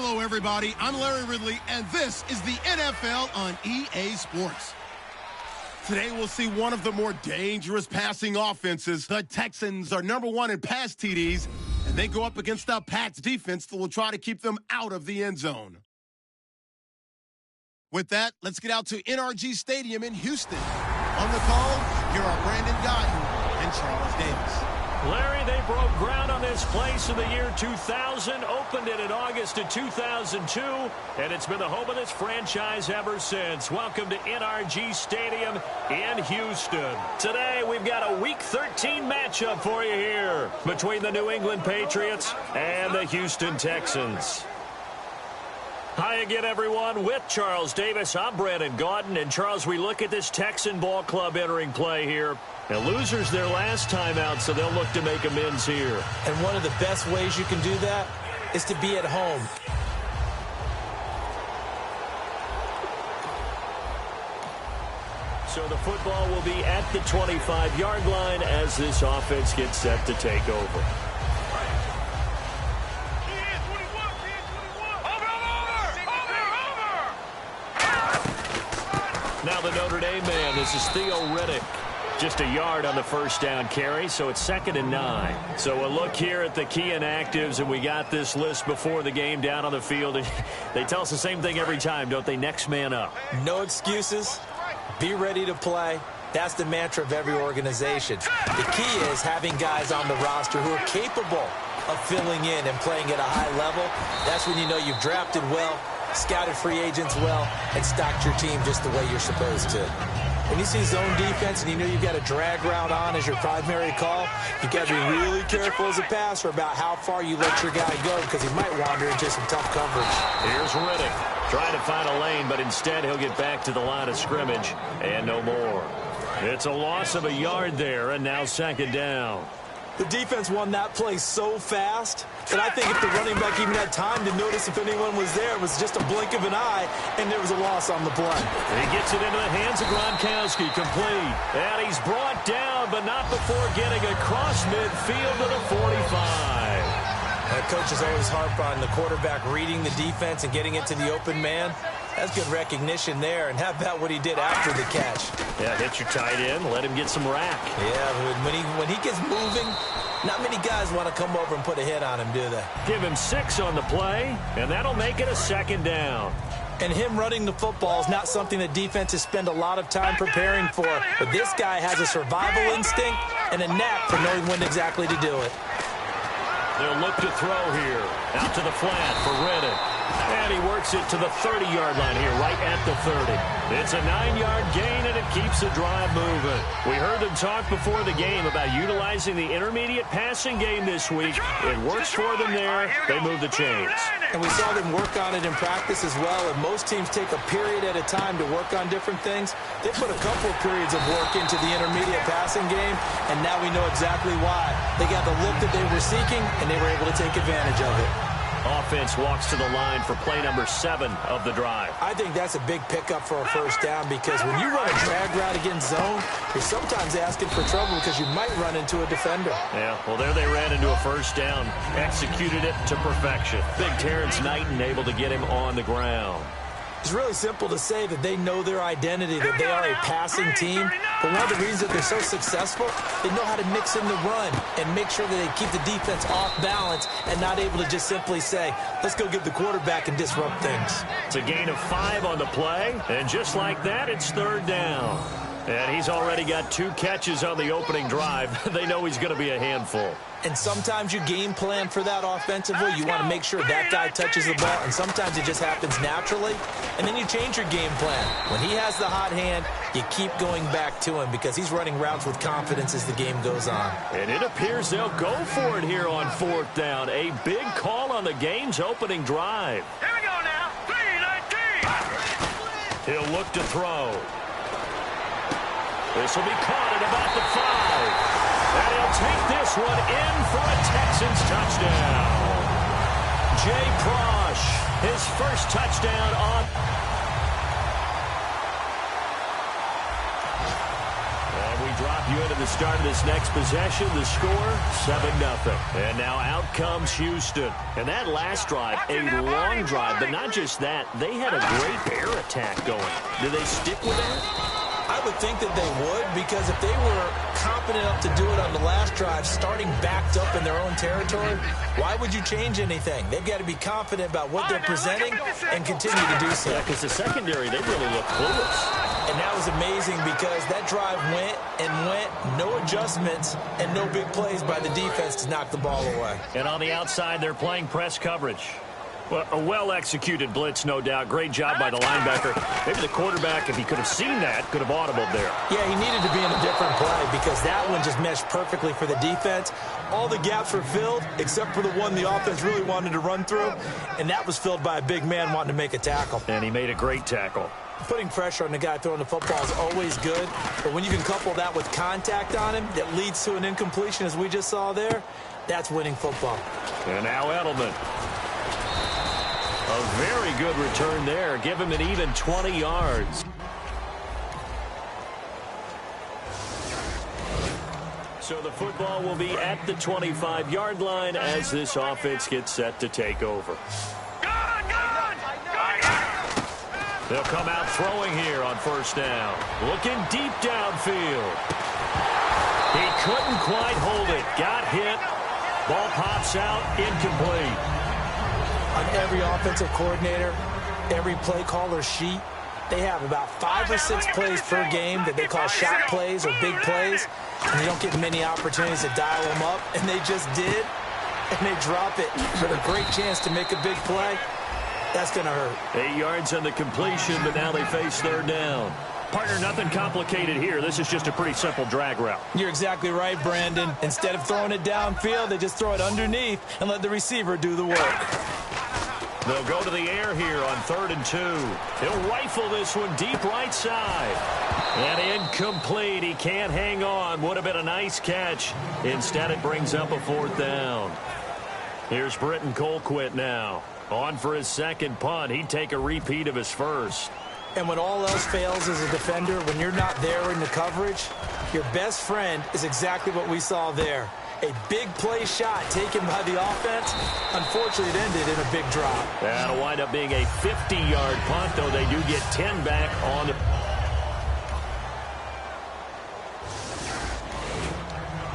Hello, everybody. I'm Larry Ridley, and this is the NFL on EA Sports. Today, we'll see one of the more dangerous passing offenses. The Texans are #1 in pass TDs, and they go up against a Pats defense that will try to keep them out of the end zone. With that, let's get out to NRG Stadium in Houston. On the call, here are Brandon Gaudin and Charles Davis. Larry, they broke ground on this place in the year 2000, opened it in August of 2002, and it's been the home of this franchise ever since. Welcome to NRG Stadium in Houston. Today, we've got a Week 13 matchup for you here between the New England Patriots and the Houston Texans. Hi again, everyone. With Charles Davis, I'm Brandon Gaudin. And, Charles, we look at this Texan ball club entering play here. And losers their last time out, so they'll look to make amends here. And one of the best ways you can do that is to be at home. So the football will be at the 25-yard line as this offense gets set to take over. Now the Notre Dame man, this is Theo Riddick. Just a yard on the first down carry, so it's 2nd and 9. So a look here at the key inactives, and we got this list before the game down on the field. And they tell us the same thing every time, don't they? Next man up. No excuses. Be ready to play. That's the mantra of every organization. The key is having guys on the roster who are capable of filling in and playing at a high level. That's when you know you've drafted well, scouted free agents well, and stocked your team just the way you're supposed to. When you see zone defense and you know you've got a drag route on as your primary call, you've got to be really careful as a passer about how far you let your guy go because he might wander into some tough coverage. Here's Riddick trying to find a lane, but instead he'll get back to the line of scrimmage and no more. It's a loss of a yard there, and now 2nd down. The defense won that play so fast that I think if the running back even had time to notice if anyone was there, it was just a blink of an eye, and there was a loss on the play. He gets it into the hands of Gronkowski, complete. And he's brought down, but not before getting across midfield to the 45. Coaches always harp on the quarterback reading the defense and getting it to the open man. That's good recognition there. And how about what he did after the catch? Yeah, hit your tight end, let him get some rack. Yeah, when he gets moving, not many guys want to come over and put a hit on him, do they? Give him 6 on the play, and that'll make it a 2nd down. And him running the football is not something that defenses spend a lot of time preparing for. But this guy has a survival instinct and a knack for knowing when exactly to do it. They'll look to throw here. Out to the flat for Riddick. And he works it to the 30-yard line here, right at the 30. It's a 9-yard gain, and it keeps the drive moving. We heard them talk before the game about utilizing the intermediate passing game this week. It works for them there. They move the chains. And we saw them work on it in practice as well. And most teams take a period at a time to work on different things. They put a couple of periods of work into the intermediate passing game, and now we know exactly why. They got the look that they were seeking, and they were able to take advantage of it. Offense walks to the line for play number 7 of the drive. I think that's a big pickup for a first down because when you run a drag route against zone, you're sometimes asking for trouble because you might run into a defender. Yeah, well, there they ran into a first down. Executed it to perfection. Big Terrence Knighton able to get him on the ground. It's really simple to say that they know their identity, that they are a passing team. But one of the reasons that they're so successful, they know how to mix in the run and make sure that they keep the defense off balance and not able to just simply say, let's go get the quarterback and disrupt things. It's a gain of 5 on the play, and just like that, it's 3rd down. And he's already got 2 catches on the opening drive. They know he's going to be a handful. And sometimes you game plan for that offensively. You want to make sure that guy touches the ball, and sometimes it just happens naturally. And then you change your game plan. When he has the hot hand, you keep going back to him because he's running routes with confidence as the game goes on. And it appears they'll go for it here on 4th down. A big call on the game's opening drive. Here we go now. 3-19. He'll look to throw. This will be caught at about the 5. And he'll take this one in for a Texans touchdown. Jay Prosh, his first touchdown on. And we drop you into the start of this next possession. The score, 7-0. And now out comes Houston. And that last drive, a long drive, but not just that. They had a great air attack going. Do they stick with that? I would think that they would, because if they were confident enough to do it on the last drive, starting backed up in their own territory, why would you change anything? They've got to be confident about what they're presenting and continue to do so. Yeah, because the secondary, they really look clueless. And that was amazing because that drive went and went, no adjustments and no big plays by the defense to knock the ball away. And on the outside, they're playing press coverage. Well, a well-executed blitz, no doubt. Great job by the linebacker. Maybe the quarterback, if he could have seen that, could have audibled there. Yeah, he needed to be in a different play because that one just meshed perfectly for the defense. All the gaps were filled except for the one the offense really wanted to run through, and that was filled by a big man wanting to make a tackle. And he made a great tackle. Putting pressure on the guy throwing the football is always good, but when you can couple that with contact on him that leads to an incompletion, as we just saw there, that's winning football. And now Edelman. A very good return there. Give him an even 20 yards. So the football will be at the 25-yard line as this offense gets set to take over. They'll come out throwing here on first down. Looking deep downfield. He couldn't quite hold it. Got hit. Ball pops out. Incomplete. On every offensive coordinator, every play caller sheet, they have about 5 or 6 plays per game that they call shot plays or big plays, and you don't get many opportunities to dial them up, and they just did, and they drop it for a great chance to make a big play. That's going to hurt. 8 yards on the completion, but now they face third down. Partner, nothing complicated here. This is just a pretty simple drag route. You're exactly right, Brandon. Instead of throwing it downfield, they just throw it underneath and let the receiver do the work. They'll go to the air here on 3rd and 2. He'll rifle this one deep right side. And incomplete. He can't hang on. Would have been a nice catch. Instead, it brings up a 4th down. Here's Britton Colquitt now. On for his second punt. He'd take a repeat of his first. And when all else fails as a defender, when you're not there in the coverage, your best friend is exactly what we saw there. A big play shot taken by the offense. Unfortunately, it ended in a big drop. That'll wind up being a 50-yard punt, though they do get 10 back on the...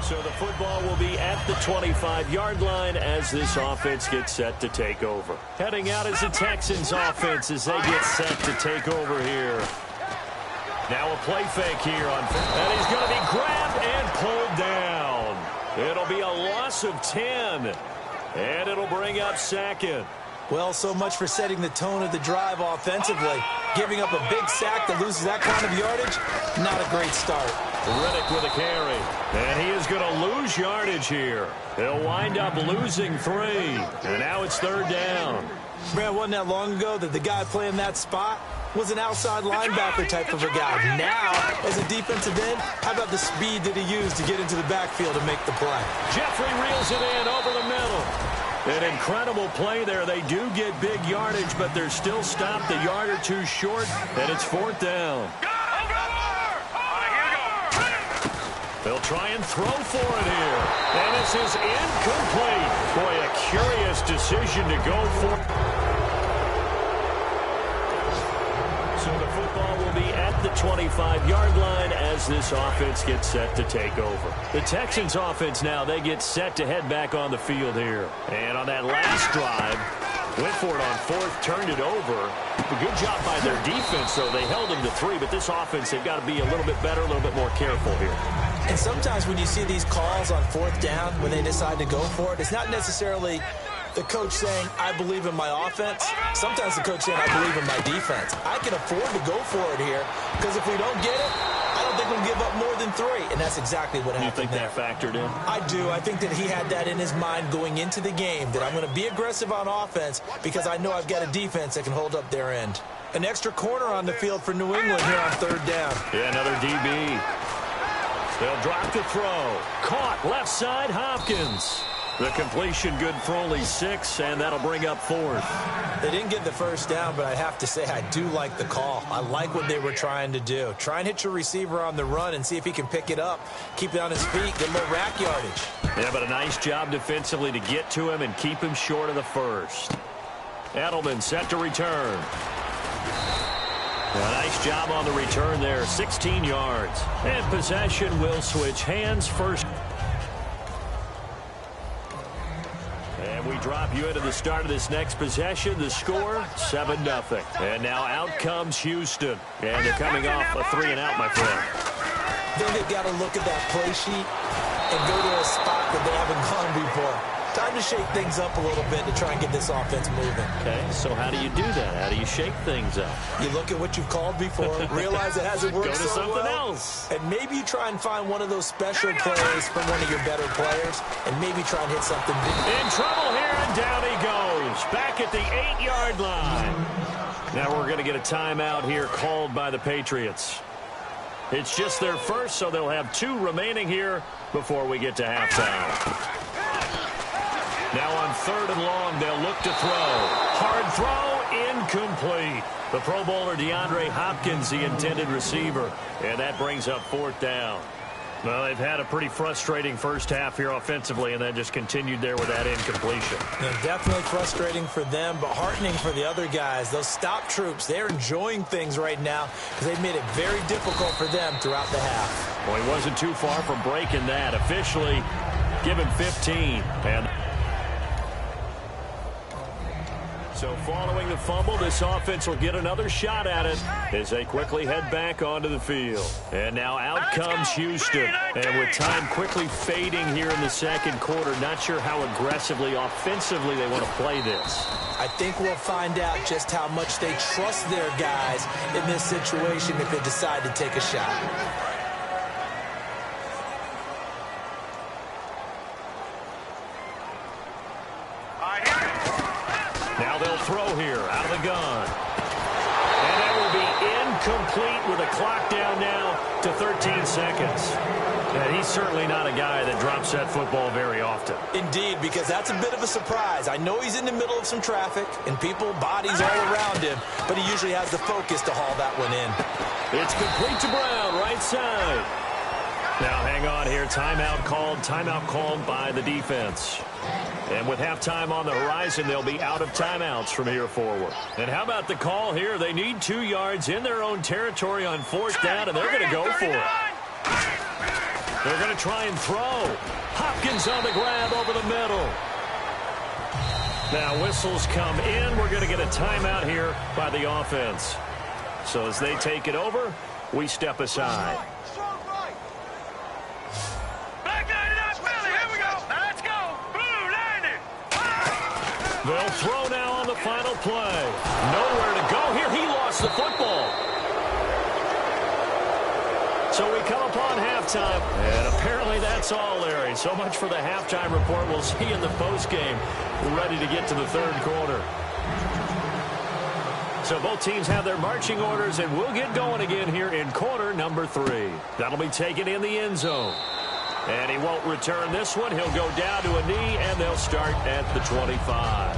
So the football will be at the 25-yard line as this offense gets set to take over. Heading out is the Texans offense as they get set to take over here. Now a play fake here on... And he's going to be grabbed and pulled down. It'll be a loss of 10. And it'll bring up second. Well, so much for setting the tone of the drive offensively. Giving up a big sack that loses that kind of yardage, not a great start. Riddick with a carry. And he is going to lose yardage here. He'll wind up losing 3. And now it's 3rd down. Man, wasn't that long ago that the guy playing that spot was an outside linebacker type of a guy. Now, as a defensive end, how about the speed that he used to get into the backfield and make the play? Jeffrey reels it in over the middle. An incredible play there. They do get big yardage, but they're still stopped a yard or two short, and it's 4th down. They'll try and throw for it here. And this is incomplete. Boy, a curious decision to go for. So the football will be at the 25-yard line as this offense gets set to take over. The Texans offense now, they get set to head back on the field here. And on that last drive, went for it on 4th, turned it over. A good job by their defense, though. They held them to 3, but this offense, they've got to be a little bit better, a little bit more careful here. And sometimes when you see these calls on 4th down, when they decide to go for it, it's not necessarily the coach saying, I believe in my offense. Sometimes the coach saying, I believe in my defense. I can afford to go for it here because if we don't get it, I don't think we'll give up more than 3. And that's exactly what happened. You think that factored in? I do. I think that he had that in his mind going into the game, that I'm going to be aggressive on offense because I know I've got a defense that can hold up their end. An extra corner on the field for New England here on 3rd down. Yeah, another DB. They'll drop the throw. Caught left side, Hopkins. The completion good for only 6, and that'll bring up 4th. They didn't get the first down, but I have to say I do like the call. I like what they were trying to do. Try and hit your receiver on the run and see if he can pick it up. Keep it on his feet, get a little rack yardage. Yeah, but a nice job defensively to get to him and keep him short of the first. Edelman set to return. A nice job on the return there, 16 yards. And possession will switch hands first. And we drop you into the start of this next possession. The score, 7-0. And now out comes Houston. And they're coming off a 3-and-out, my friend. Then they've got to look at that play sheet and go to a spot that they haven't gone before. Time to shake things up a little bit to try and get this offense moving. Okay, so how do you do that? How do you shake things up? You look at what you've called before, realize it hasn't worked Go to so something well, else. and maybe you try and find one of those special plays from one of your better players, and maybe try and hit something big. In trouble here, and down he goes. Back at the 8-yard line. Now we're going to get a timeout here called by the Patriots. It's just their first, so they'll have 2 remaining here before we get to halftime. Now on 3rd and long, they'll look to throw. Hard throw, incomplete. The Pro Bowler DeAndre Hopkins, the intended receiver. And that brings up 4th down. Well, they've had a pretty frustrating first half here offensively, and then just continued there with that incompletion. Yeah, definitely frustrating for them, but heartening for the other guys. Those stop troops, they're enjoying things right now because they've made it very difficult for them throughout the half. Well, he wasn't too far from breaking that. Officially given 15. And so following the fumble, this offense will get another shot at it as they quickly head back onto the field. And now out comes Houston. And with time quickly fading here in the second quarter, not sure how aggressively, offensively they want to play this. I think we'll find out just how much they trust their guys in this situation if they decide to take a shot. Now they'll throw here out of the gun. And that will be incomplete with a clock down now to 13 seconds. And he's certainly not a guy that drops that football very often. Indeed, because that's a bit of a surprise. I know he's in the middle of some traffic and people, bodies all around him, but he usually has the focus to haul that one in. It's complete to Brown, right side. Now hang on here, timeout called by the defense. And with halftime on the horizon, they'll be out of timeouts from here forward. And how about the call here? They need 2 yards in their own territory on 4th down, and they're going to go for it. They're going to try and throw. Hopkins on the grab over the middle. Now whistles come in. We're going to get a timeout here by the offense. So as they take it over, we step aside. They'll throw now on the final play. Nowhere to go here. He lost the football. So we come upon halftime, and apparently that's all, Larry. So much for the halftime report. We'll see you in the postgame. We're ready to get to the 3rd quarter. So both teams have their marching orders, and we'll get going again here in quarter number 3. That'll be taken in the end zone. And he won't return this one. He'll go down to a knee, and they'll start at the 25.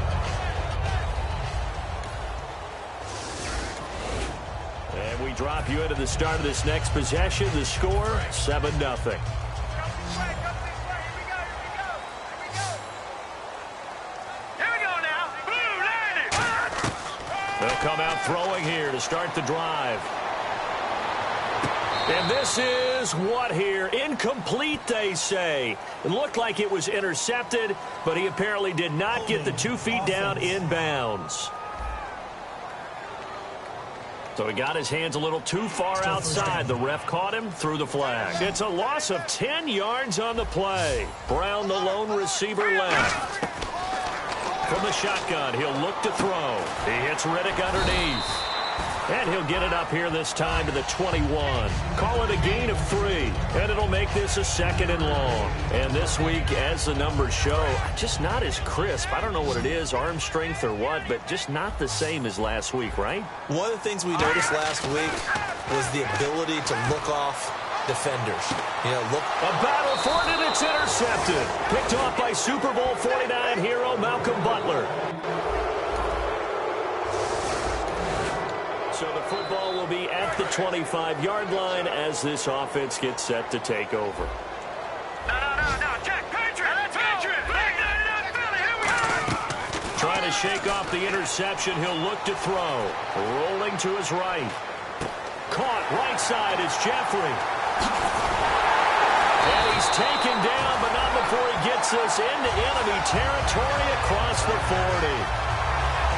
And we drop you into the start of this next possession. The score, 7-0. They'll come out throwing here to start the drive. And this is what here? Incomplete, they say. It looked like it was intercepted, but he apparently did not get the 2 feet down in bounds. So he got his hands a little too far outside. The ref caught him, threw the flag. It's a loss of 10 yards on the play. Brown, the lone receiver, left. From the shotgun, he'll look to throw. He hits Riddick underneath. And he'll get it up here this time to the 21. Call it a gain of 3. And it'll make this a 2nd and long. And this week, as the numbers show, just not as crisp. I don't know what it is, arm strength or what, but just not the same as last week, right? One of the things we noticed last week was the ability to look off defenders. You know, look. A battle for it, and it's intercepted. Picked off by Super Bowl 49 hero Malcolm Butler. So the football will be at the 25-yard line as this offense gets set to take over. No, Jack, Patriot! Here we go! Trying to shake off the interception. He'll look to throw. Rolling to his right. Caught right side is Jeffrey. And he's taken down, but not before he gets this into enemy territory across the 40.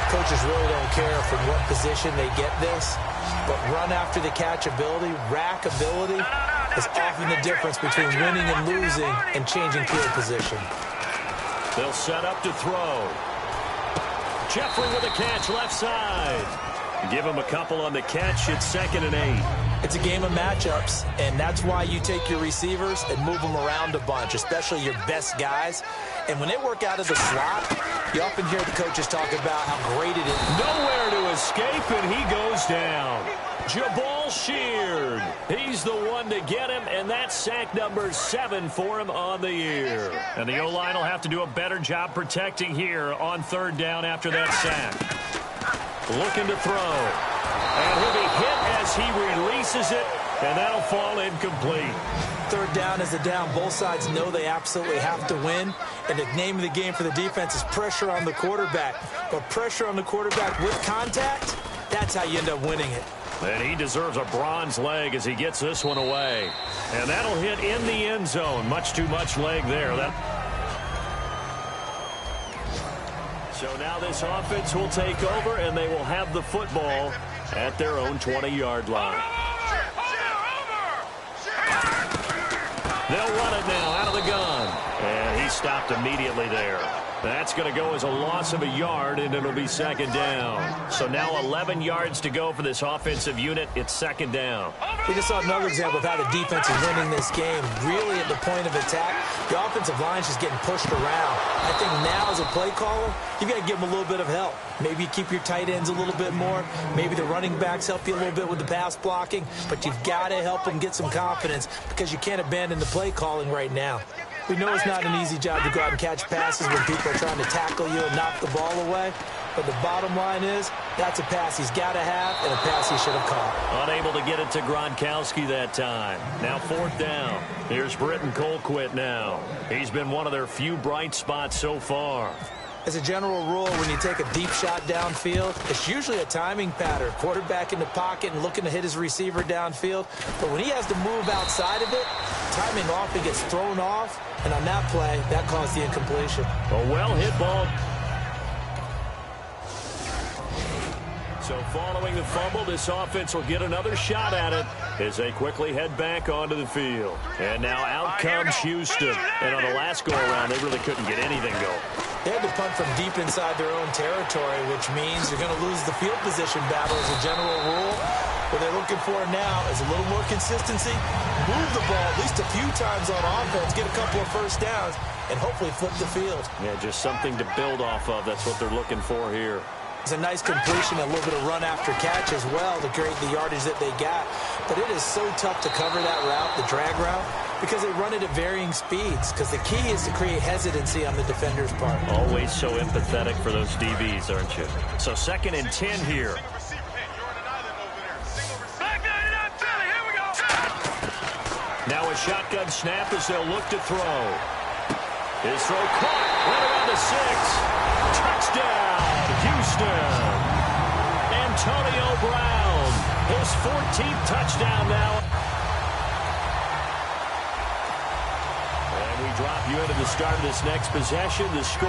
Coaches really don't care from what position they get this, but run after the catch ability, rack ability, is often the difference between winning and losing and changing field position. They'll set up to throw. Jeffrey with a catch left side. Give him a couple on the catch. It's 2nd and 8. It's a game of matchups, and that's why you take your receivers and move them around a bunch, especially your best guys. And when they work out of the slot, you often hear the coaches talk about how great it is. Nowhere to escape, and he goes down. Jabal Sheard. He's the one to get him, and that's sack number 7 for him on the year. And the O-line will have to do a better job protecting here on 3rd down after that sack. Looking to throw. And he'll be hit as he releases it, and that'll fall incomplete. 3rd down is a down. Both sides know they absolutely have to win. And the name of the game for the defense is pressure on the quarterback. But pressure on the quarterback with contact, that's how you end up winning it. And he deserves a bronze leg as he gets this one away. And that'll hit in the end zone. Much too much leg there. So now this offense will take over, and they will have the football at their own 20-yard line. They'll run it now out of the gun. And he stopped immediately there. That's going to go as a loss of a yard, and it'll be 2nd down. So now 11 yards to go for this offensive unit. It's 2nd down. We just saw another example of how the defense is winning this game. Really at the point of attack, the offensive line is just getting pushed around. I think now as a play caller, you've got to give them a little bit of help. Maybe you keep your tight ends a little bit more. Maybe the running backs help you a little bit with the pass blocking. But you've got to help them get some confidence because you can't abandon the play calling right now. We know it's not an easy job to go out and catch passes when people are trying to tackle you and knock the ball away. But the bottom line is, that's a pass he's got to have and a pass he should have caught. Unable to get it to Gronkowski that time. Now 4th down. Here's Britton Colquitt now. He's been one of their few bright spots so far. As a general rule, when you take a deep shot downfield, it's usually a timing pattern. Quarterback in the pocket and looking to hit his receiver downfield. But when he has to move outside of it, timing off, he gets thrown off. And on that play, that caused the incompletion. A well-hit ball. So following the fumble, this offense will get another shot at it as they quickly head back onto the field. And now out comes Houston. And on the last go-around, they really couldn't get anything going. They had to punt from deep inside their own territory, which means you're going to lose the field position battle as a general rule. What they're looking for now is a little more consistency, move the ball at least a few times on offense, get a couple of first downs, and hopefully flip the field. Yeah, just something to build off of. That's what they're looking for here. It's a nice completion, a little bit of run after catch as well to create the yardage that they got. But it is so tough to cover that route, the drag route, because they run it at varying speeds. Because the key is to create hesitancy on the defender's part. Always so empathetic for those DBs, aren't you? So 2nd and 10 here. Now a shotgun snap as they'll look to throw. His throw caught. Right around the 6. Touchdown, Houston. Antonio Brown. His 14th touchdown now. And we drop you into the start of this next possession. The score,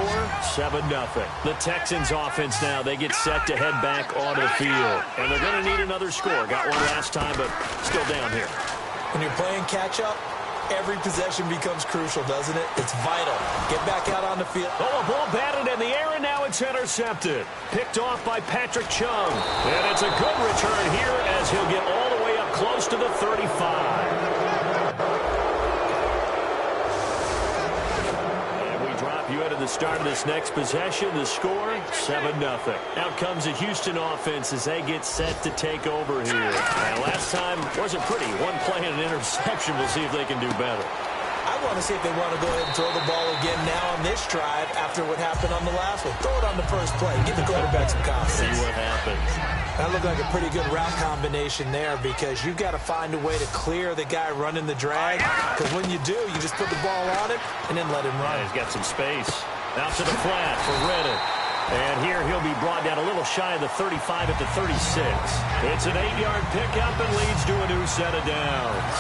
7-0. The Texans offense now, they get set to head back onto the field. And they're going to need another score. Got one last time, but still down here. When you're playing catch-up, every possession becomes crucial, doesn't it? It's vital. Get back out on the field. Oh, a ball batted in the air, and now it's intercepted. Picked off by Patrick Chung. And it's a good return here as he'll get all the way up close to the 35. And we drop you into the start of this next possession. The score, 7-0. Out comes the Houston offense as they get set to take over here. Last time wasn't pretty. One play and an interception. We'll see if they can do better. I want to see if they want to go ahead and throw the ball again now on this drive after what happened on the last one. Throw it on the first play. Give the quarterback some confidence. See what happens. That looked like a pretty good route combination there because you've got to find a way to clear the guy running the drag. Because when you do, you just put the ball on him and then let him run. He's got some space. Out to the flat for Reddick. And here he'll be brought down a little shy of the 35 at the 36. It's an 8-yard pickup and leads to a new set of downs.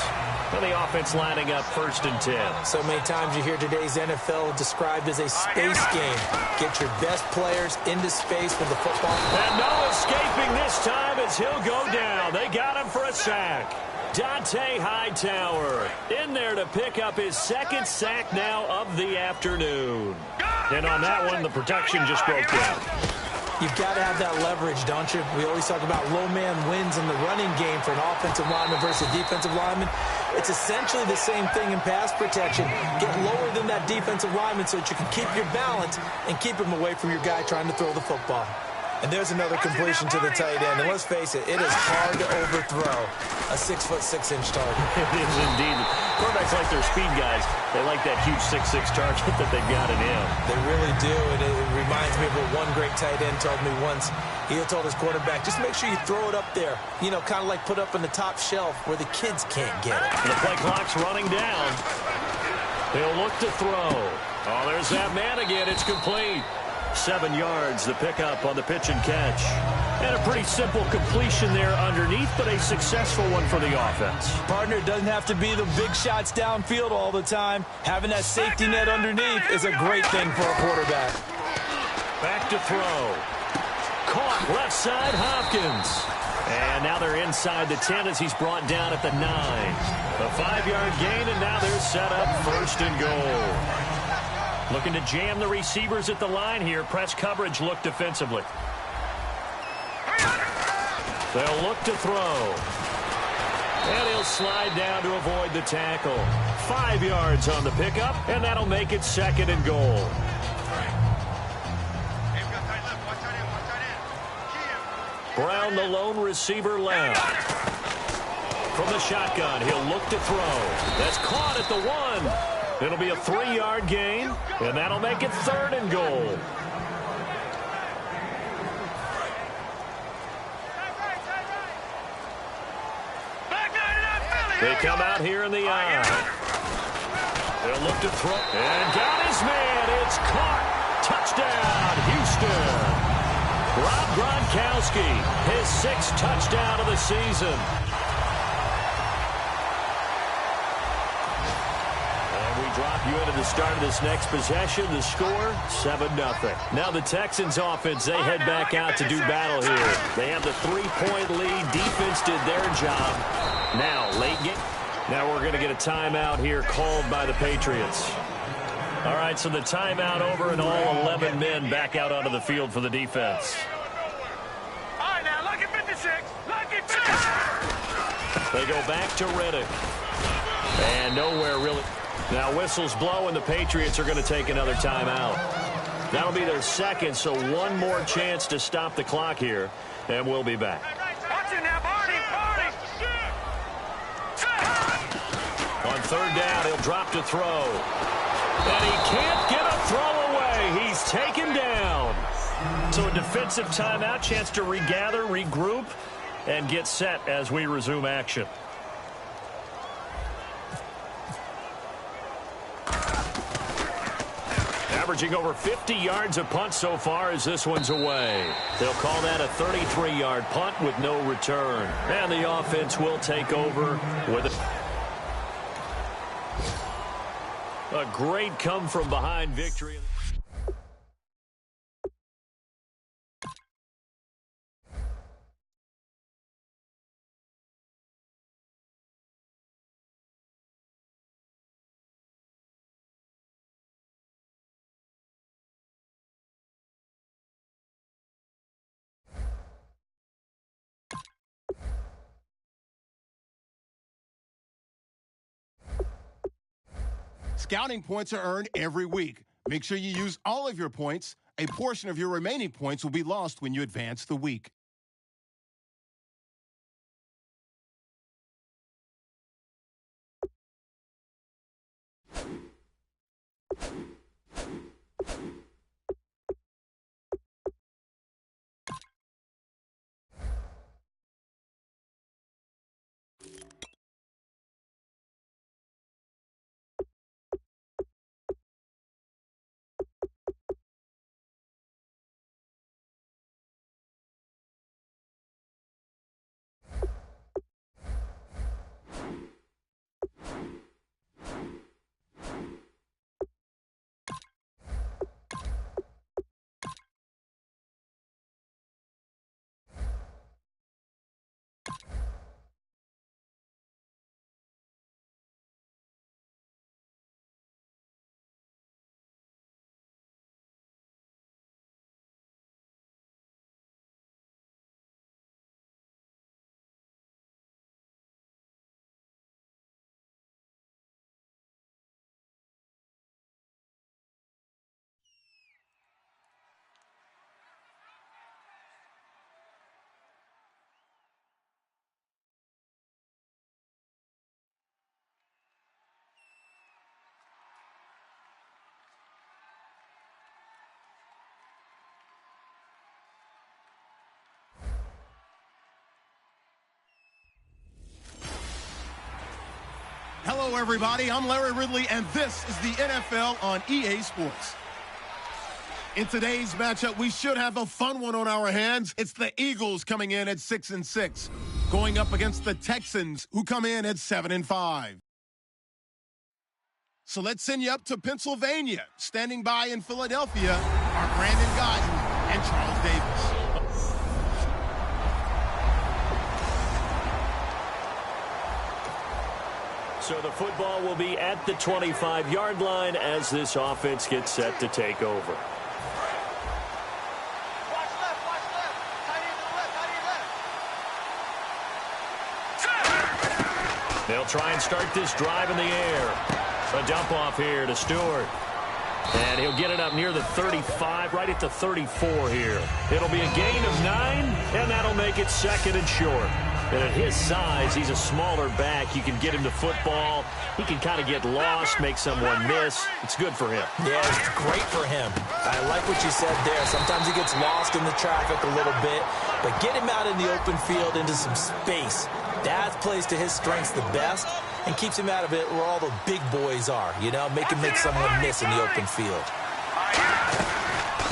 And the offense lining up 1st and 10. So many times you hear today's NFL described as a space game. Get your best players into space with the football. And no escaping this time as he'll go down. They got him for a sack. Dante Hightower in there to pick up his 2nd sack now of the afternoon. And on that one, the protection just broke down. You've got to have that leverage, don't you? We always talk about low man wins in the running game for an offensive lineman versus defensive lineman. It's essentially the same thing in pass protection. Get lower than that defensive lineman so that you can keep your balance and keep him away from your guy trying to throw the football. And there's another completion to the tight end. And let's face it, it is hard to overthrow a 6'6" target. It is indeed. Quarterbacks like their speed guys. They like that huge 6'6" target that they've got in him. They really do. And it reminds me of what one great tight end told me once. He told his quarterback, just make sure you throw it up there. You know, kind of like put up on the top shelf where the kids can't get it. The play clock's running down. He'll look to throw. Oh, there's that man again. It's complete. 7 yards, the pickup on the pitch and catch. And a pretty simple completion there underneath, but a successful one for the offense. Partner, doesn't have to be the big shots downfield all the time. Having that safety net underneath is a great thing for a quarterback. Back to throw. Caught left side, Hopkins. And now they're inside the 10 as he's brought down at the 9. A 5-yard gain, and now they're set up 1st and goal. Looking to jam the receivers at the line here. Press coverage look defensively. They'll look to throw. And he'll slide down to avoid the tackle. 5 yards on the pickup, and that'll make it 2nd and goal. Brown, the lone receiver left. From the shotgun, he'll look to throw. That's caught at the 1. It'll be a 3-yard gain, and that'll make it 3rd and goal. They come out here in the eye. They'll look to throw. And got his man. It's caught. Touchdown, Houston. Rob Gronkowski, his 6th touchdown of the season. Drop you into the start of this next possession. The score, 7-0. Now the Texans offense, they head back out to do battle here. They have the 3-point lead. Defense did their job. Now, late game. Now we're going to get a timeout here called by the Patriots. All right, so the timeout over and all 11 men back out onto the field for the defense. All right, now, look at 56. Look at 56. They go back to Reddick. And nowhere really. Now whistles blow, and the Patriots are going to take another timeout. That'll be their 2nd, so one more chance to stop the clock here, and we'll be back. Watch it now, Barney. On 3rd down, he'll drop to throw. And he can't get a throw away. He's taken down. So a defensive timeout, chance to regather, regroup, and get set as we resume action. Averaging over 50 yards a punt so far as this one's away. They'll call that a 33-yard punt with no return. And the offense will take over with a great come-from-behind victory. Scouting points are earned every week, Make sure you use all of your points. A portion of your remaining points will be lost when you advance the week. Hello, everybody. I'm Larry Ridley, and this is the NFL on EA Sports. In today's matchup, we should have a fun one on our hands. It's the Eagles coming in at 6-6, going up against the Texans, who come in at 7-5. So let's send you up to Pennsylvania. Standing by in Philadelphia are Brandon Guyton and Charles Davis. So the football will be at the 25-yard line as this offense gets set to take over. Watch left, tight end to the left. They'll try and start this drive in the air. A dump off here to Stewart. And he'll get it up near the 35, right at the 34 here. It'll be a gain of 9, and that'll make it 2nd and short. And at his size, he's a smaller back. You can get him to football. He can kind of get lost, make someone miss. It's good for him. Yeah, it's great for him. I like what you said there. Sometimes he gets lost in the traffic a little bit, but get him out in the open field into some space. That plays to his strengths the best and keeps him out of it where all the big boys are, you know, make someone miss in the open field.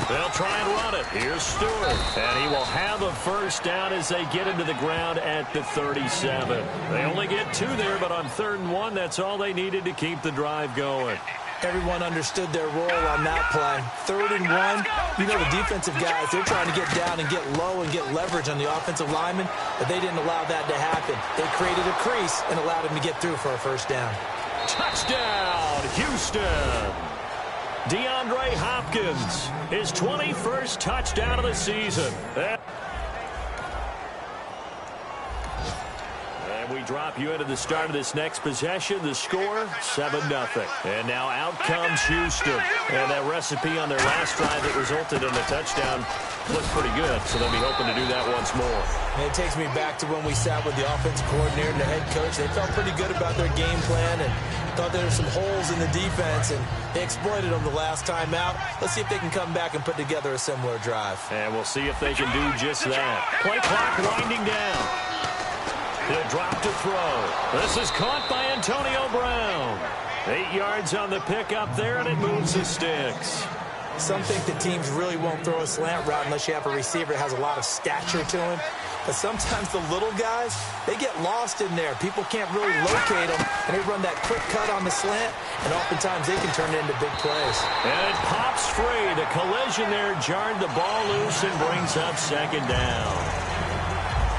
They'll try and run it. Here's Stewart. And he will have a first down as they get him to the ground at the 37. They only get 2 there, but on 3rd and 1, that's all they needed to keep the drive going. Everyone understood their role on that play. 3rd and 1, you know the defensive guys, they're trying to get down and get low and get leverage on the offensive lineman, but they didn't allow that to happen. They created a crease and allowed him to get through for a first down. Touchdown, Houston. DeAndre Hopkins, his 21st touchdown of the season. And we drop you into the start of this next possession. The score, 7-0. And now out comes Houston. And that recipe on their last drive that resulted in a touchdown looks pretty good, so they'll be hoping to do that once more. And it takes me back to when we sat with the offensive coordinator and the head coach. They felt pretty good about their game plan and thought there were some holes in the defense, and they exploited them the last time out. Let's see if they can come back and put together a similar drive. And we'll see if they can do just that. Play clock winding down. He'll drop to throw. This is caught by Antonio Brown. 8 yards on the pickup there, and it moves the sticks. Some think that teams really won't throw a slant route unless you have a receiver that has a lot of stature to him. But sometimes the little guys, they get lost in there. People can't really locate them, and they run that quick cut on the slant, and oftentimes they can turn it into big plays. And it pops free. The collision there jarred the ball loose and brings up 2nd down.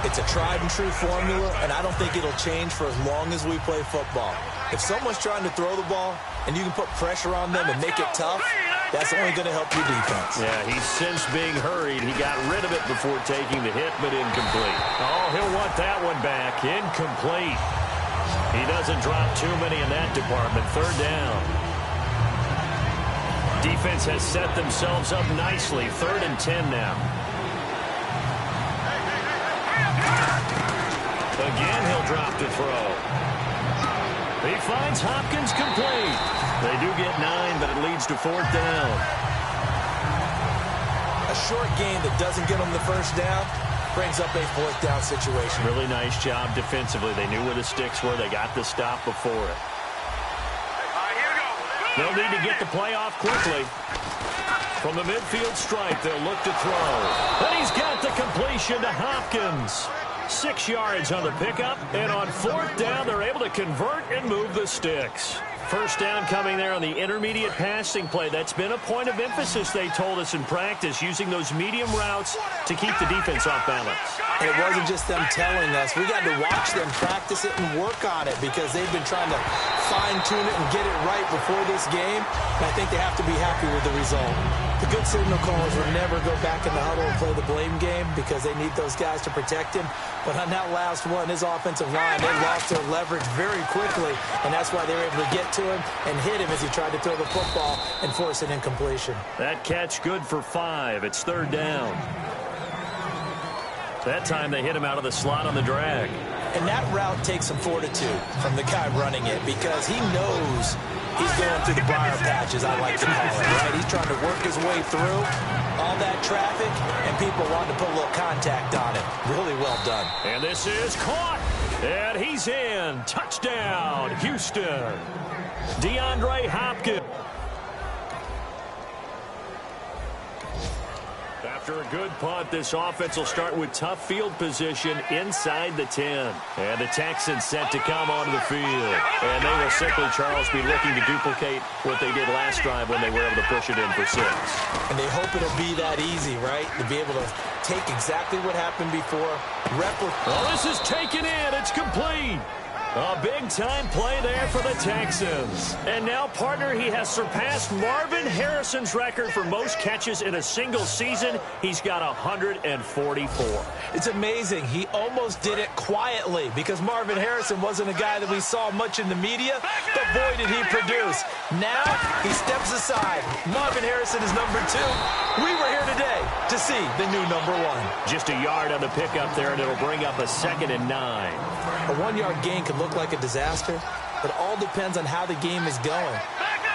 It's a tried-and-true formula, and I don't think it'll change for as long as we play football. If someone's trying to throw the ball, and you can put pressure on them and make it tough, that's only going to help your defense. Yeah, he's since being hurried. He got rid of it before taking the hit, but incomplete. Oh, he'll want that one back. Incomplete. He doesn't drop too many in that department. 3rd down. Defense has set themselves up nicely. 3rd and 10 now. Again, he'll drop to throw. He finds Hopkins complete. They do get 9, but it leads to 4th down. A short game that doesn't get them the first down brings up a 4th down situation. Really nice job defensively. They knew where the sticks were. They got the stop before it. They'll need to get the play off quickly. From the midfield stripe, they'll look to throw. And he's got the completion to Hopkins. 6 yards on the pickup, and on 4th down, they're able to convert and move the sticks. First down coming there on the intermediate passing play. That's been a point of emphasis, they told us in practice, using those medium routes to keep the defense off balance. And it wasn't just them telling us. We got to watch them practice it and work on it because they've been trying to fine-tune it and get it right before this game. And I think they have to be happy with the result. The good signal callers would never go back in the huddle and play the blame game because they need those guys to protect him. But on that last one, his offensive line, they lost their leverage very quickly, and that's why they were able to get to him and hit him as he tried to throw the football and force an incompletion. That catch good for 5. It's 3rd down. That time they hit him out of the slot on the drag. And that route takes some fortitude from the guy running it because he knows he's going through the briar patches, I like to call it, right? He's trying to work his way through all that traffic, and people want to put a little contact on it. Really well done. And this is caught, and he's in. Touchdown, Houston. DeAndre Hopkins. After a good punt, this offense will start with tough field position inside the 10. And the Texans set to come onto the field. And they will simply, Charles, be looking to duplicate what they did last drive when they were able to push it in for 6. And they hope it'll be that easy, right? To be able to take exactly what happened before, replicate. Oh, this is taken in. It's complete. A big-time play there for the Texans. And now, partner, he has surpassed Marvin Harrison's record for most catches in a single season. He's got 144. It's amazing. He almost did it quietly because Marvin Harrison wasn't a guy that we saw much in the media, but boy, did he produce. Now, he steps aside. Marvin Harrison is number 2. We were here today to see the new number 1. Just a yard on the pickup there, and it'll bring up a 2nd and 9. A 1-yard gain could look like a disaster, but all depends on how the game is going.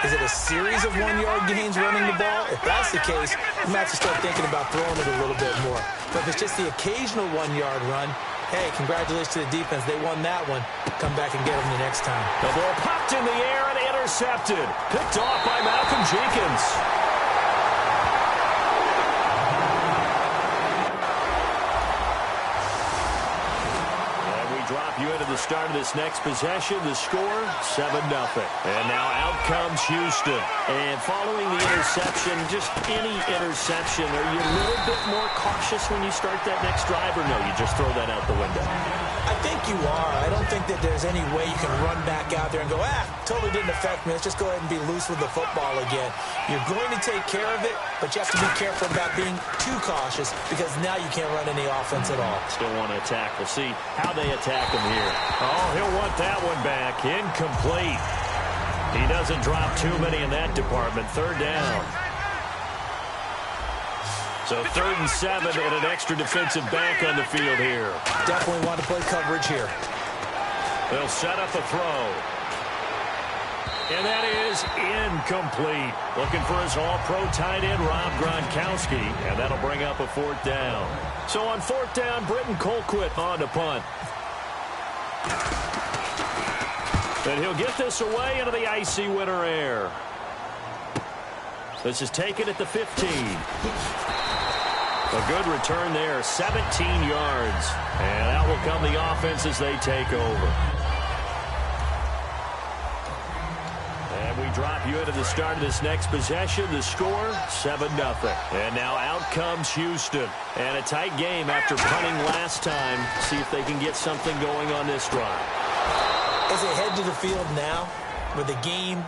Is it a series of 1-yard gains running the ball? If that's the case, you might have to start thinking about throwing it a little bit more. But if it's just the occasional 1-yard run, hey, congratulations to the defense. They won that one. Come back and get them the next time. The ball popped in the air and intercepted. Picked off by Malcolm Jenkins. You into the start of this next possession. The score, 7-0. And now out comes Houston. And following the interception, just any interception, are you a little bit more cautious when you start that next drive, or no, you just throw that out the window? I think you are. I don't think that there's any way you can run back out there and go, totally didn't affect me. Let's just go ahead and be loose with the football again. You're going to take care of it, but you have to be careful about being too cautious because now you can't run any offense at all. Still want to attack. We'll see how they attack him here. Oh, he'll want that one back. Incomplete. He doesn't drop too many in that department. 3rd down. So 3rd and 7 and an extra defensive back on the field here. Definitely want to play coverage here. They'll set up a throw. And that is incomplete. Looking for his all-pro tight end, Rob Gronkowski. And that'll bring up a 4th down. So on 4th down, Britton Colquitt on to punt. And he'll get this away into the icy winter air. This is taken at the 15. A good return there, 17 yards. And out will come the offense as they take over. And we drop you into the start of this next possession. The score, 7-0. And now out comes Houston. And a tight game after punting last time. See if they can get something going on this drive. As they head to the field now, with the game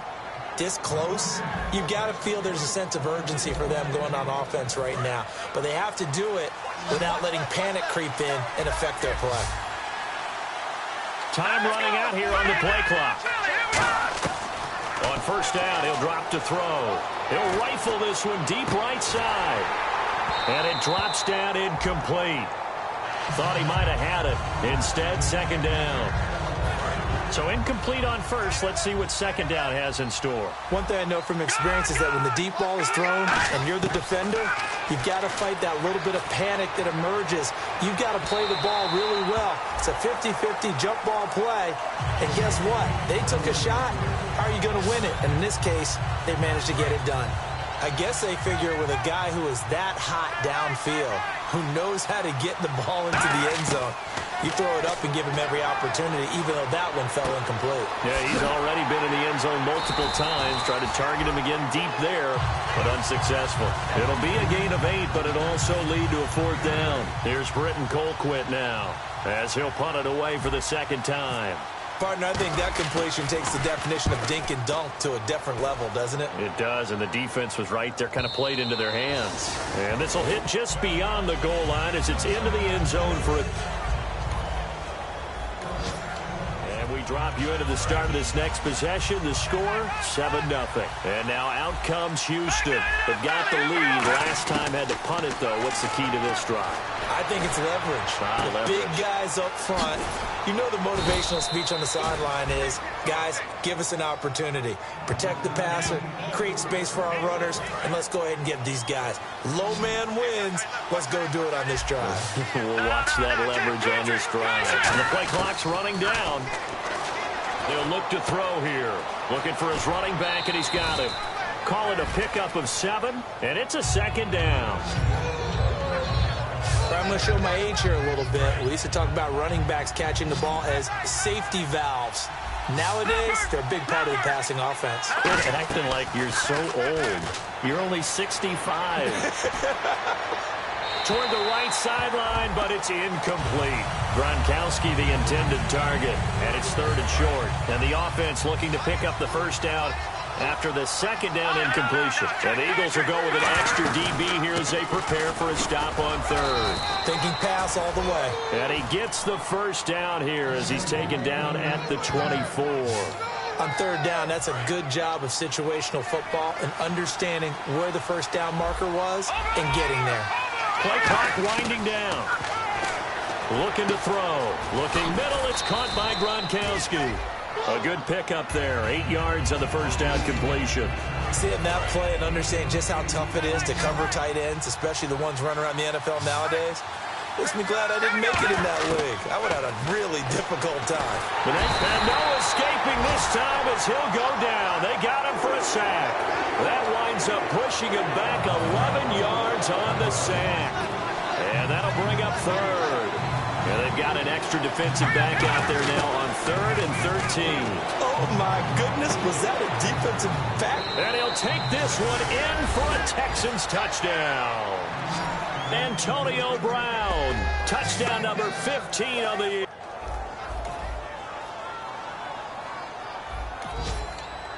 this close, you've got to feel there's a sense of urgency for them going on offense right now. But they have to do it without letting panic creep in and affect their play. Time running out here on the play clock. On first down. He'll drop to throw. He'll rifle this one deep right side. And it drops down incomplete. Thought he might have had it. Instead, second down. So incomplete on first. Let's see what second down has in store. One thing I know from experience is that when the deep ball is thrown and you're the defender, you've got to fight that little bit of panic that emerges. You've got to play the ball really well. It's a 50-50 jump ball play. And guess what? They took a shot. How are you going to win it? And in this case, they managed to get it done. I guess they figure with a guy who is that hot downfield, who knows how to get the ball into the end zone, you throw it up and give him every opportunity, even though that one fell incomplete. Yeah, he's already been in the end zone multiple times. Tried to target him again deep there, but unsuccessful. It'll be a gain of 8, but it'll also lead to a fourth down. Here's Britton Colquitt now, as he'll punt it away for the second time. Partner, I think that completion takes the definition of dink and dunk to a different level, doesn't it? It does, and the defense was right there, kind of played into their hands. And this will hit just beyond the goal line as it's into the end zone for it. And we drop you into the start of this next possession. The score, 7-0. And now out comes Houston. They've got the lead. Last time had to punt it, though. What's the key to this drive? I think it's leverage. The big guys up front. You know the motivational speech on the sideline is, guys, give us an opportunity. Protect the passer, create space for our runners, and let's go ahead and give these guys. Low man wins. Let's go do it on this drive. We'll watch that leverage on this drive. And the play clock's running down. They'll look to throw here. Looking for his running back, and he's got him. Call it a pickup of 7, and it's a second down. I'm going to show my age here a little bit. We used to talk about running backs catching the ball as safety valves. Nowadays, they're a big part of the passing offense. Quit acting like you're so old. You're only 65. Toward the right sideline, but it's incomplete. Gronkowski, the intended target, and it's third and short. And the offense looking to pick up the first down after the second down incompletion. And the Eagles will go with an extra DB here as they prepare for a stop on third. Thinking pass all the way. And he gets the first down here as he's taken down at the 24. On third down, that's a good job of situational football and understanding where the first down marker was and getting there. Play clock winding down. Looking to throw. Looking middle. It's caught by Gronkowski. A good pickup there. 8 yards on the first down completion. Seeing that play and understanding just how tough it is to cover tight ends, especially the ones running around the NFL nowadays, makes me glad I didn't make it in that league. I would have had a really difficult time. And no escaping this time as he'll go down. They got him for a sack. That winds up pushing him back 11 yards on the sack. And that'll bring up third. And they've got an extra defensive back out there now on 3rd and 13. Oh, my goodness. Was that a defensive back? And he'll take this one in for a Texans touchdown. Antonio Brown, touchdown number 15 on the year.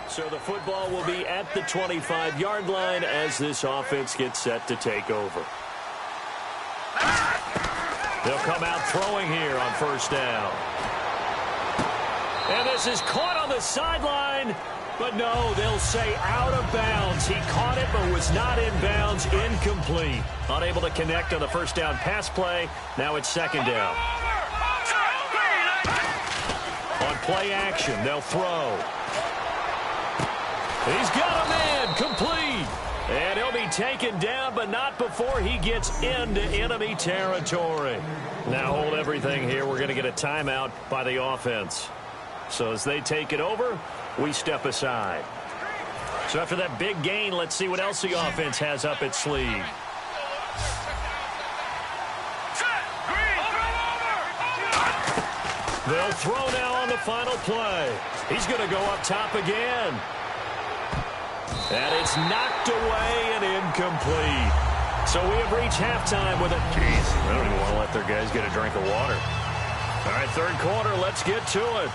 So the football will be at the 25-yard line as this offense gets set to take over. They'll come out throwing here on first down. And this is caught on the sideline. But no, they'll say out of bounds. He caught it but was not in bounds. Incomplete. Unable to connect on the first down pass play. Now it's second down. On play action, they'll throw. He's got a man. Complete. And he'll be taken down, but not before he gets into enemy territory. Now hold everything here. We're going to get a timeout by the offense. So as they take it over, we step aside. So after that big gain, let's see what else the offense has up its sleeve. They'll throw now on the final play. He's going to go up top again. And it's knocked away and incomplete. So we have reached halftime with it. Jeez, they don't even want to let their guys get a drink of water. All right, third quarter, let's get to it.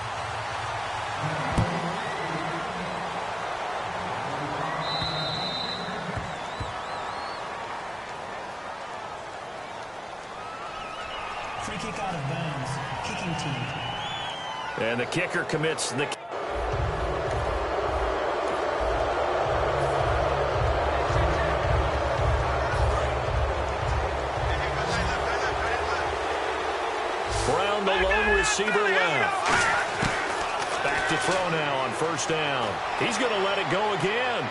Free kick out of bounds. Kicking team. And the kicker commits the... Brown, the lone receiver left. Back to throw now on first down. He's going to let it go again.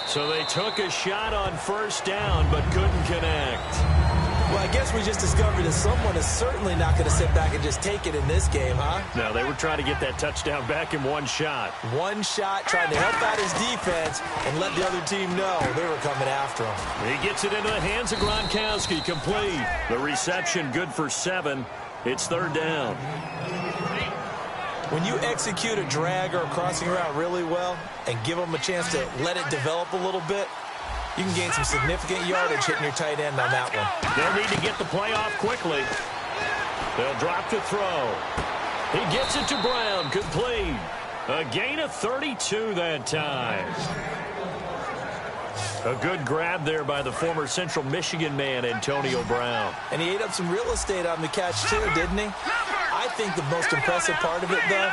So they took a shot on first down but couldn't connect. Well, I guess we just discovered that someone is certainly not going to sit back and just take it in this game, huh? No, they were trying to get that touchdown back in one shot. One shot, trying to help out his defense and let the other team know they were coming after him. He gets it into the hands of Gronkowski, complete. The reception good for 7. It's third down. When you execute a drag or a crossing route really well and give them a chance to let it develop a little bit, you can gain some significant yardage hitting your tight end on that one. They'll need to get the play off quickly. They'll drop to throw. He gets it to Brown, complete. A gain of 32 that time. A good grab there by the former Central Michigan man, Antonio Brown. And he ate up some real estate on the catch too, didn't he? I think the most impressive part of it, though,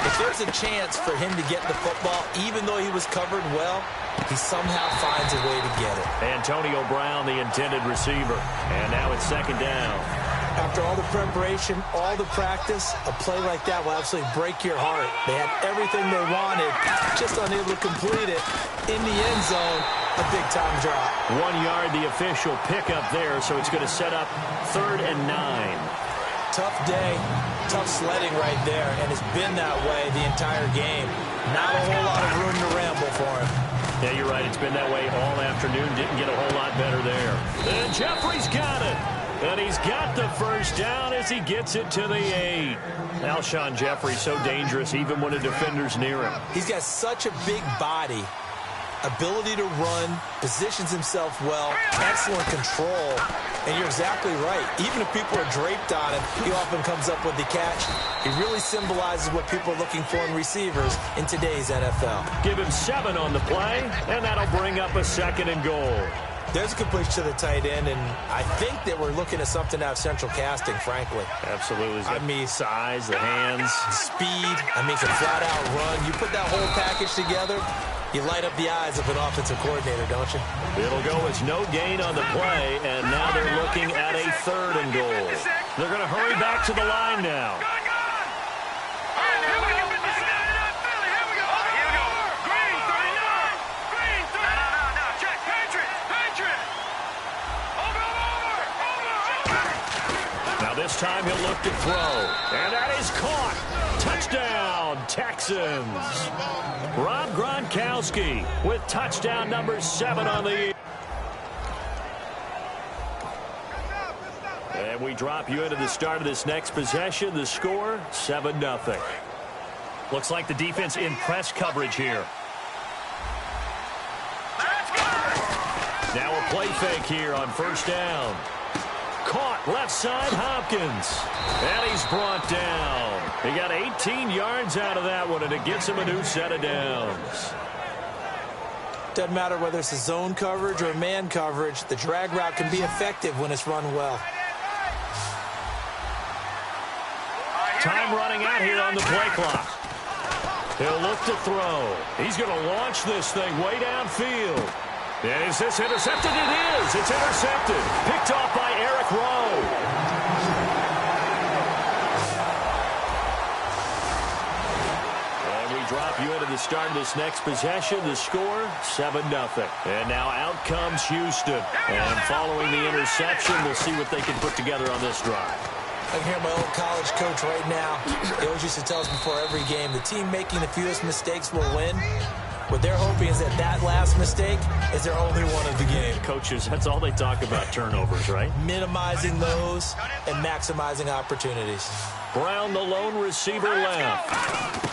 if there's a chance for him to get the football, even though he was covered well, he somehow finds a way to get it. Antonio Brown, the intended receiver. And now it's second down. After all the preparation, all the practice, a play like that will absolutely break your heart. They had everything they wanted, just unable to complete it. In the end zone, a big-time drop. 1 yard, the official pickup there, so it's going to set up 3rd and 9. Tough day, tough sledding right there, and it's been that way the entire game. Not a whole lot of room to ramble for him. Yeah, you're right. It's been that way all afternoon. Didn't get a whole lot better there. And Jeffrey's got it. And he's got the first down as he gets it to the 8. Alshon Jeffrey, so dangerous even when a defender's near him. He's got such a big body, ability to run, positions himself well, excellent control. And you're exactly right. Even if people are draped on him, he often comes up with the catch. He really symbolizes what people are looking for in receivers in today's NFL. Give him 7 on the play, and that'll bring up a 2nd and goal. There's a completion to the tight end, and I think that we're looking at something out of central casting, frankly. Absolutely. I mean, size, the hands. Speed. I mean, can flat out run. You put that whole package together, you light up the eyes of an offensive coordinator, don't you? It'll go as no gain on the play, and now they're looking at a 3rd and goal. They're going to hurry back to the line now. This time he'll look to throw. And that is caught. Touchdown, Texans. Rob Gronkowski with touchdown number 7 on the year. And we drop you into the start of this next possession. The score, 7-0. Looks like the defense in press coverage here. Now a play fake here on first down. Caught left side, Hopkins. And he's brought down. He got 18 yards out of that one, and it gets him a new set of downs. Doesn't matter whether it's a zone coverage or man coverage, the drag route can be effective when it's run well. Time running out here on the play clock. He'll look to throw. He's going to launch this thing way downfield. Is this intercepted? It is. It's intercepted. Picked off by Eric Rowe. And we drop you into the start of this next possession. The score, 7-0. And now out comes Houston. And following the interception, we'll see what they can put together on this drive. I can hear my old college coach right now. He always used to tell us before every game, the team making the fewest mistakes will win. What they're hoping is that last mistake is their only one of the game. Coaches, that's all they talk about, turnovers, right? Minimizing those and maximizing opportunities. Brown, the lone receiver left.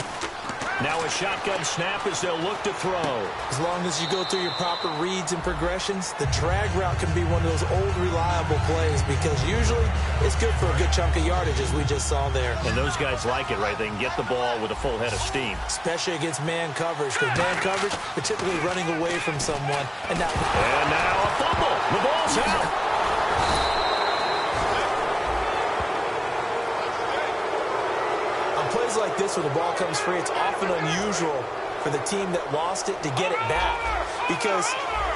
Now a shotgun snap as they'll look to throw. As long as you go through your proper reads and progressions, the drag route can be one of those old reliable plays because usually it's good for a good chunk of yardage as we just saw there. And those guys like it, right? They can get the ball with a full head of steam. Especially against man coverage, because man coverage, they're typically running away from someone. And now a fumble. The ball's out. Plays like this where the ball comes free, it's often unusual for the team that lost it to get it back because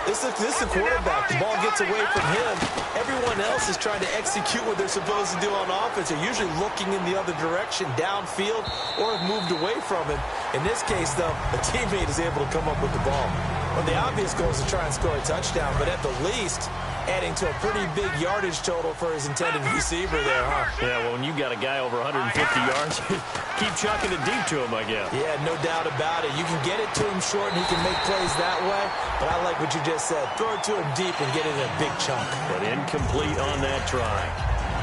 This is the quarterback. The ball gets away from him. Everyone else is trying to execute what they're supposed to do on offense. They're usually looking in the other direction, downfield, or have moved away from him. In this case, though, a teammate is able to come up with the ball. Well, the obvious goal is to try and score a touchdown, but at the least, adding to a pretty big yardage total for his intended receiver there, huh? Yeah, well, when you got a guy over 150 yards, keep chucking it deep to him, I guess. Yeah, no doubt about it. You can get it to him short, and he can make plays that way, but I like what you just said. Throw it to him deep and get it in a big chunk. But incomplete on that try.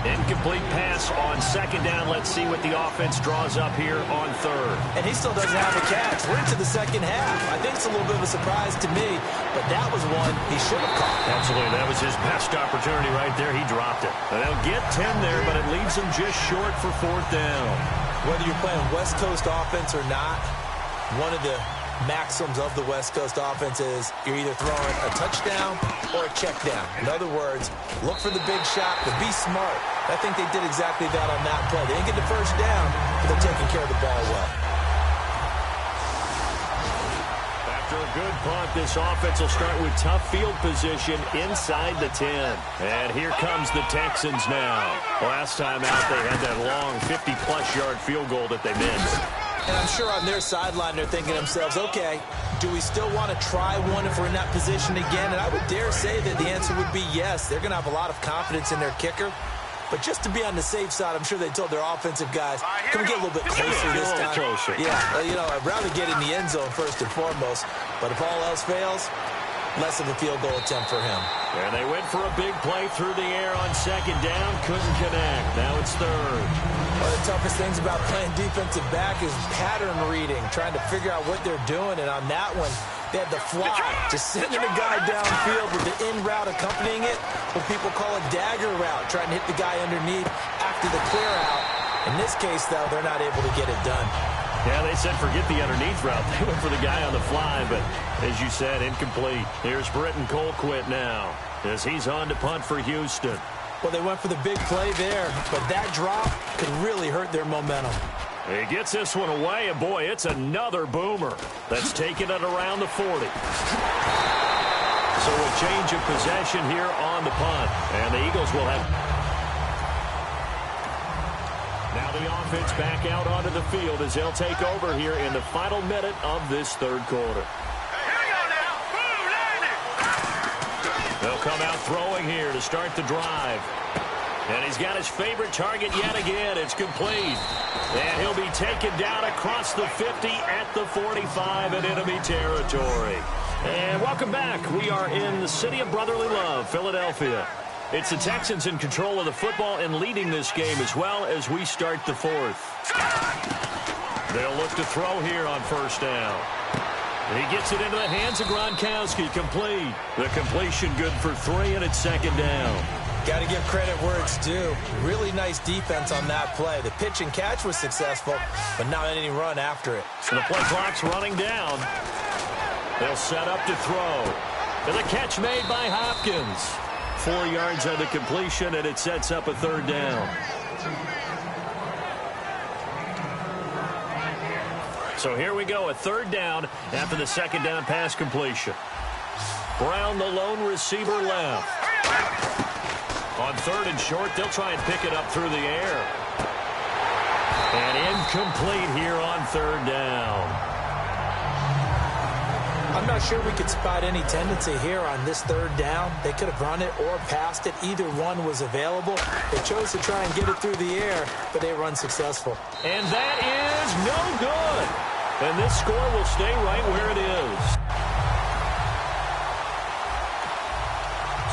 Incomplete pass on second down. Let's see what the offense draws up here on third. And he still doesn't have a catch. We're into the second half. I think it's a little bit of a surprise to me, but that was one he should have caught. Absolutely. That was his best opportunity right there. He dropped it. And they'll get 10 there, but it leaves him just short for fourth down. Whether you're playing West Coast offense or not, one of the maxims of the West Coast offense is you're either throwing a touchdown or a check down. In other words, look for the big shot, but be smart. I think they did exactly that on that play. They didn't get the first down, but they're taking care of the ball well. After a good punt, this offense will start with tough field position inside the 10. And here comes the Texans now. Last time out, they had that long 50-plus yard field goal that they missed. And I'm sure on their sideline they're thinking to themselves, okay, do we still want to try one if we're in that position again? And I would dare say that the answer would be yes. They're going to have a lot of confidence in their kicker. But just to be on the safe side, I'm sure they told their offensive guys, can we get a little bit closer this time? Closer. Yeah, I'd rather get in the end zone first and foremost. But if all else fails, less of a field goal attempt for him. And they went for a big play through the air on second down. Couldn't connect. Now it's third. One of the toughest things about playing defensive back is pattern reading, trying to figure out what they're doing. And on that one, they had the fly, just sending a guy downfield with the in route accompanying it, what people call a dagger route, trying to hit the guy underneath after the clear out. In this case, though, they're not able to get it done. Yeah, they said forget the underneath route. They went for the guy on the fly, but as you said, incomplete. Here's Britton Colquitt now as he's on to punt for Houston. Well, they went for the big play there, but that drop could really hurt their momentum. He gets this one away, and boy, it's another boomer that's taken it around the 40. So a change of possession here on the punt, and the Eagles will have... Now the offense back out onto the field as they'll take over here in the final minute of this third quarter. Here we go now. Boom, landed. They'll come out throwing here to start the drive. And he's got his favorite target yet again. It's complete. And he'll be taken down across the 50 at the 45 in enemy territory. And welcome back. We are in the city of brotherly love, Philadelphia. It's the Texans in control of the football and leading this game as well as we start the fourth. They'll look to throw here on first down. And he gets it into the hands of Gronkowski, complete. The completion good for 3, and it's second down. Got to give credit where it's due. Really nice defense on that play. The pitch and catch was successful, but not any run after it. So the play clock's running down. They'll set up to throw. And the catch made by Hopkins. 4 yards on the completion, and it sets up a third down. So here we go, a third down after the second down pass completion. Brown, the lone receiver, left. On third and short, they'll try and pick it up through the air. And incomplete here on third down. I'm not sure we could spot any tendency here on this third down. They could have run it or passed it. Either one was available. They chose to try and get it through the air, but they were unsuccessful. And that is no good. And this score will stay right where it is.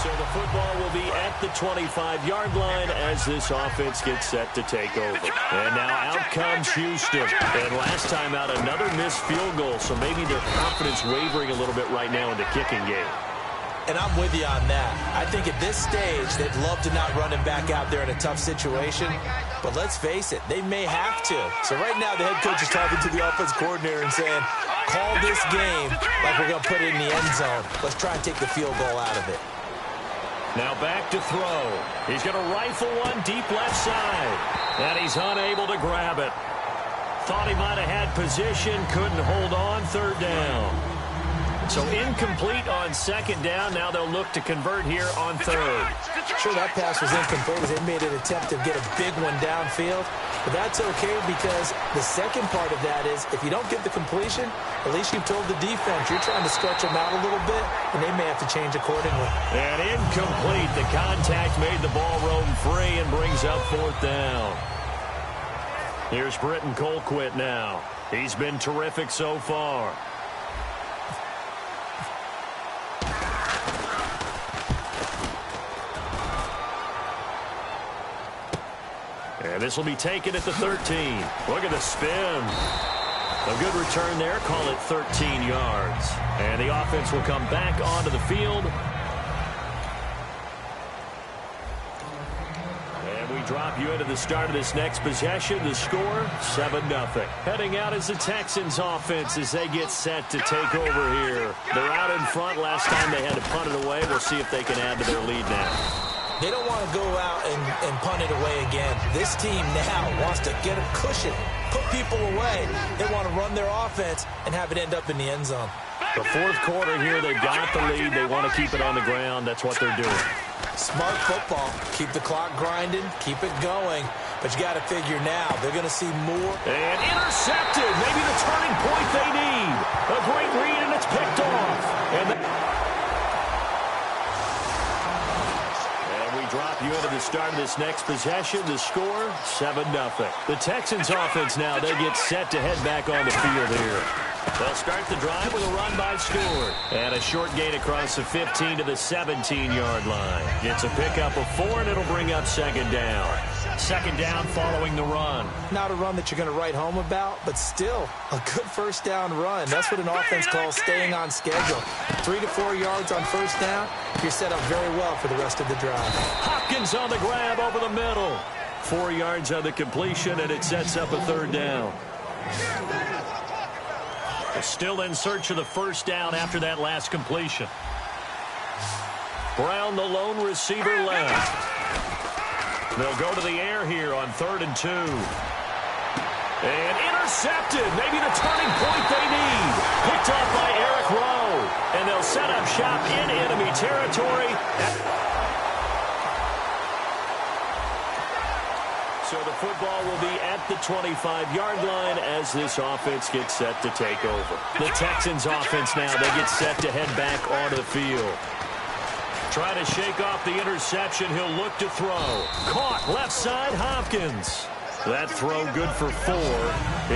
So the football will be at the 25-yard line as this offense gets set to take over. And now out comes Houston. And last time out, another missed field goal, so maybe their confidence wavering a little bit right now in the kicking game. And I'm with you on that. I think at this stage, they'd love to not run him back out there in a tough situation. But let's face it, they may have to. So right now, the head coach is talking to the offense coordinator and saying, call this game like we're going to put it in the end zone. Let's try and take the field goal out of it. Now back to throw. He's going to rifle one deep left side. And he's unable to grab it. Thought he might have had position, couldn't hold on, third down. So incomplete on second down. Now they'll look to convert here on third. Sure, that pass was incomplete as they made an attempt to get a big one downfield. But that's okay because the second part of that is if you don't get the completion, at least you've told the defense you're trying to stretch them out a little bit, and they may have to change accordingly. And incomplete. The contact made the ball roam free and brings up fourth down. Here's Britton Colquitt now. He's been terrific so far. And this will be taken at the 13. Look at the spin. A good return there. Call it 13 yards. And the offense will come back onto the field. And we drop you into the start of this next possession. The score, 7-0. Heading out is the Texans offense as they get set to take over here. They're out in front. Last time they had to punt it away. We'll see if they can add to their lead now. They don't want to go out and punt it away again. This team now wants to get a cushion, put people away. They want to run their offense and have it end up in the end zone. The fourth quarter here, they've got the lead. They want to keep it on the ground. That's what they're doing. Smart football. Keep the clock grinding. Keep it going. But you got to figure now they're going to see more. And intercepted. Maybe the turning point they need. A great read, and it's picked off. Drop you into the start of this next possession. The score, 7-0. The Texans offense now, they get set to head back on the field here. They'll start the drive with a run by Stewart. And a short gain across the 15 to the 17-yard line. It's a pickup of 4, and it'll bring up second down. Second down following the run. Not a run that you're going to write home about, but still a good first down run. That's what an offense calls staying on schedule. 3 to 4 yards on first down, you're set up very well for the rest of the drive. Hopkins on the grab over the middle. 4 yards on the completion, and it sets up a third down. Still in search of the first down after that last completion. Brown, the lone receiver, left. They'll go to the air here on 3rd and 2. And intercepted. Maybe the turning point they need. Picked off by Eric Rowe. And they'll set up shop in enemy territory. So the football will be at the 25-yard line as this offense gets set to take over. The Texans offense now, they get set to head back onto the field. Trying to shake off the interception. He'll look to throw. Caught left side, Hopkins. That throw good for 4.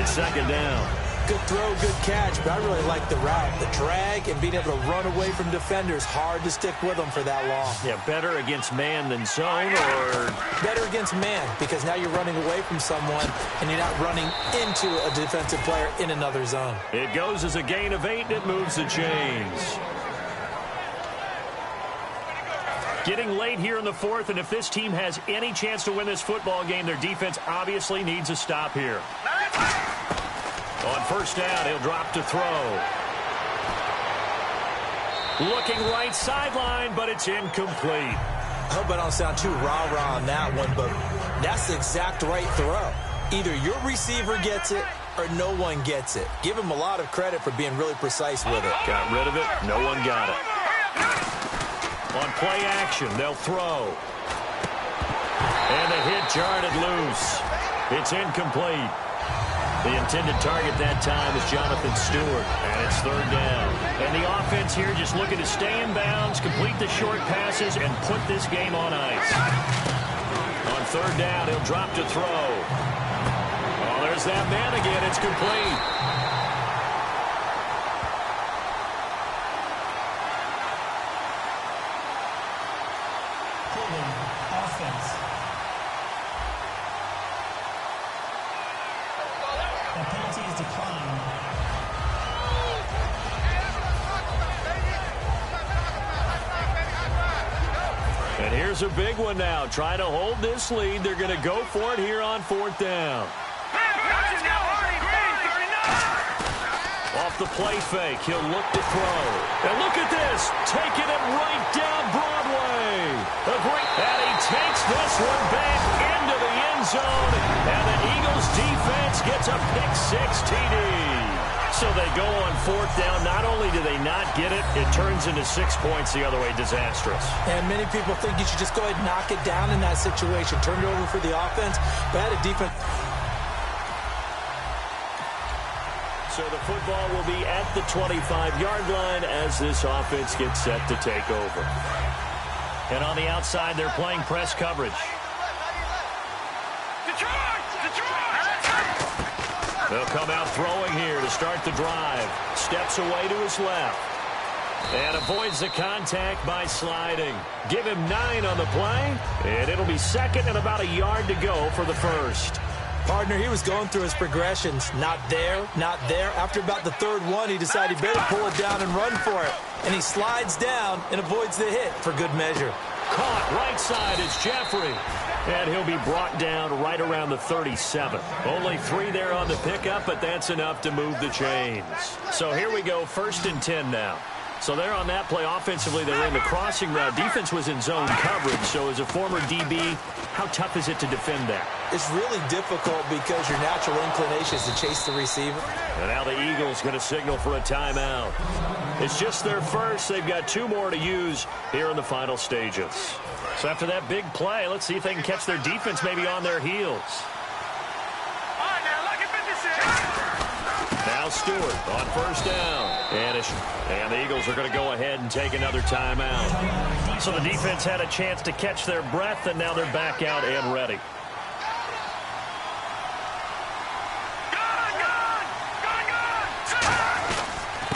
It's second down. Good throw, good catch, but I really like the route. The drag and being able to run away from defenders. Hard to stick with them for that long. Yeah, better against man than zone, or? Better against man, because now you're running away from someone and you're not running into a defensive player in another zone. It goes as a gain of 8, and it moves the chains. Getting late here in the fourth, and if this team has any chance to win this football game, their defense obviously needs a stop here. On first down, he'll drop to throw. Looking right sideline, but it's incomplete. I hope I don't sound too rah-rah on that one, but that's the exact right throw. Either your receiver gets it or no one gets it. Give him a lot of credit for being really precise with it. Got rid of it. No one got it. On play action, they'll throw. And the hit jarred it loose. It's incomplete. The intended target that time is Jonathan Stewart, and it's third down. And the offense here just looking to stay in bounds, complete the short passes, and put this game on ice. On third down, he'll drop to throw. Oh, there's that man again. It's complete. Offense. The penalty is declined. And here's a big one now. Trying to hold this lead. They're going to go for it here on fourth down. Off the play fake, he'll look to throw. And look at this, taking it right down Broadway. And he takes this one back into the end zone. And the Eagles defense gets a pick-6 TD. So they go on fourth down. Not only do they not get it, it turns into 6 points the other way. Disastrous. And many people think you should just go ahead and knock it down in that situation. Turn it over for the offense. But a defense. So the football will be at the 25-yard line as this offense gets set to take over. And on the outside, they're playing press coverage. They'll come out throwing here to start the drive. Steps away to his left. And avoids the contact by sliding. Give him 9 on the play. And it'll be second and about a yard to go for the first. Partner, he was going through his progressions. Not there, not there. After about the third one, he decided he better pull it down and run for it. And he slides down and avoids the hit for good measure. Caught right side is Jeffrey. And he'll be brought down right around the 37. Only 3 there on the pickup, but that's enough to move the chains. So here we go, 1st and 10 now. So they're on that play. Offensively, they're in the crossing route. Defense was in zone coverage. So as a former DB, how tough is it to defend that? It's really difficult because your natural inclination is to chase the receiver. And now the Eagles going to signal for a timeout. It's just their first. They've got 2 more to use here in the final stages. So after that big play, let's see if they can catch their defense maybe on their heels. Now Stewart on 1st down. And the Eagles are going to go ahead and take another timeout. So the defense had a chance to catch their breath, and now they're back out and ready.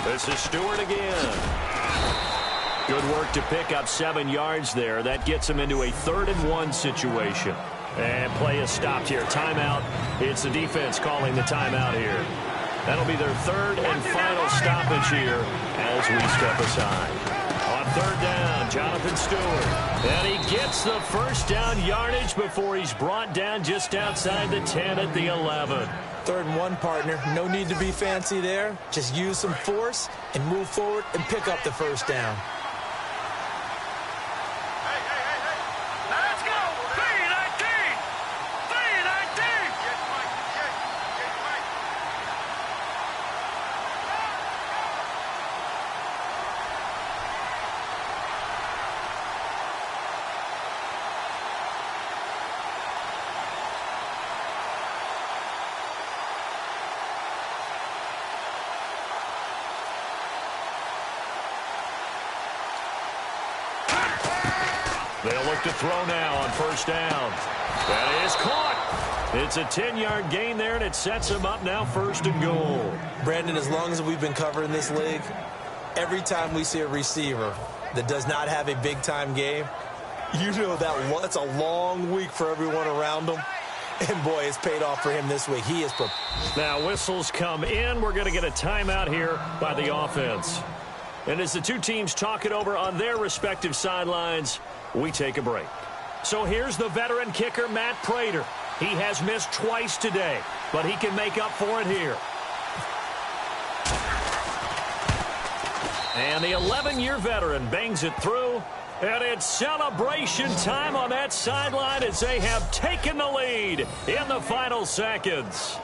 This is Stewart again. Good work to pick up 7 yards there. That gets him into a 3rd and 1 situation. And play is stopped here. Timeout. It's the defense calling the timeout here. That'll be their 3rd and final stoppage here as we step aside. On 3rd down, Jonathan Stewart. And he gets the 1st down yardage before he's brought down just outside the 10 at the 11. 3rd and 1, partner. No need to be fancy there. Just use some force and move forward and pick up the 1st down. They'll look to throw now on 1st down. That is caught. It's a 10-yard gain there, and it sets them up now 1st and goal. Brandon, as long as we've been covering this league, every time we see a receiver that does not have a big-time game, you know that it's a long week for everyone around him. And, boy, it's paid off for him this week. He is prepared. Now whistles come in. We're going to get a timeout here by the offense. And as the 2 teams talk it over on their respective sidelines, we take a break. So here's the veteran kicker, Matt Prater. He has missed twice today, but he can make up for it here. And the 11-year veteran bangs it through. And it's celebration time on that sideline as they have taken the lead in the final seconds.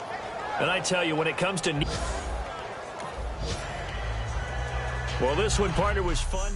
And I tell you, when it comes to... Well, this one, partner, was fun.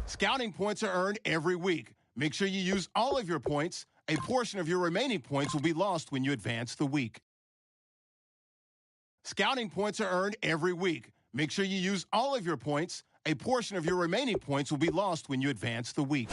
Scouting points are earned every week. Make sure you use all of your points. A portion of your remaining points will be lost when you advance the week. Scouting points are earned every week. Make sure you use all of your points. A portion of your remaining points will be lost when you advance the week.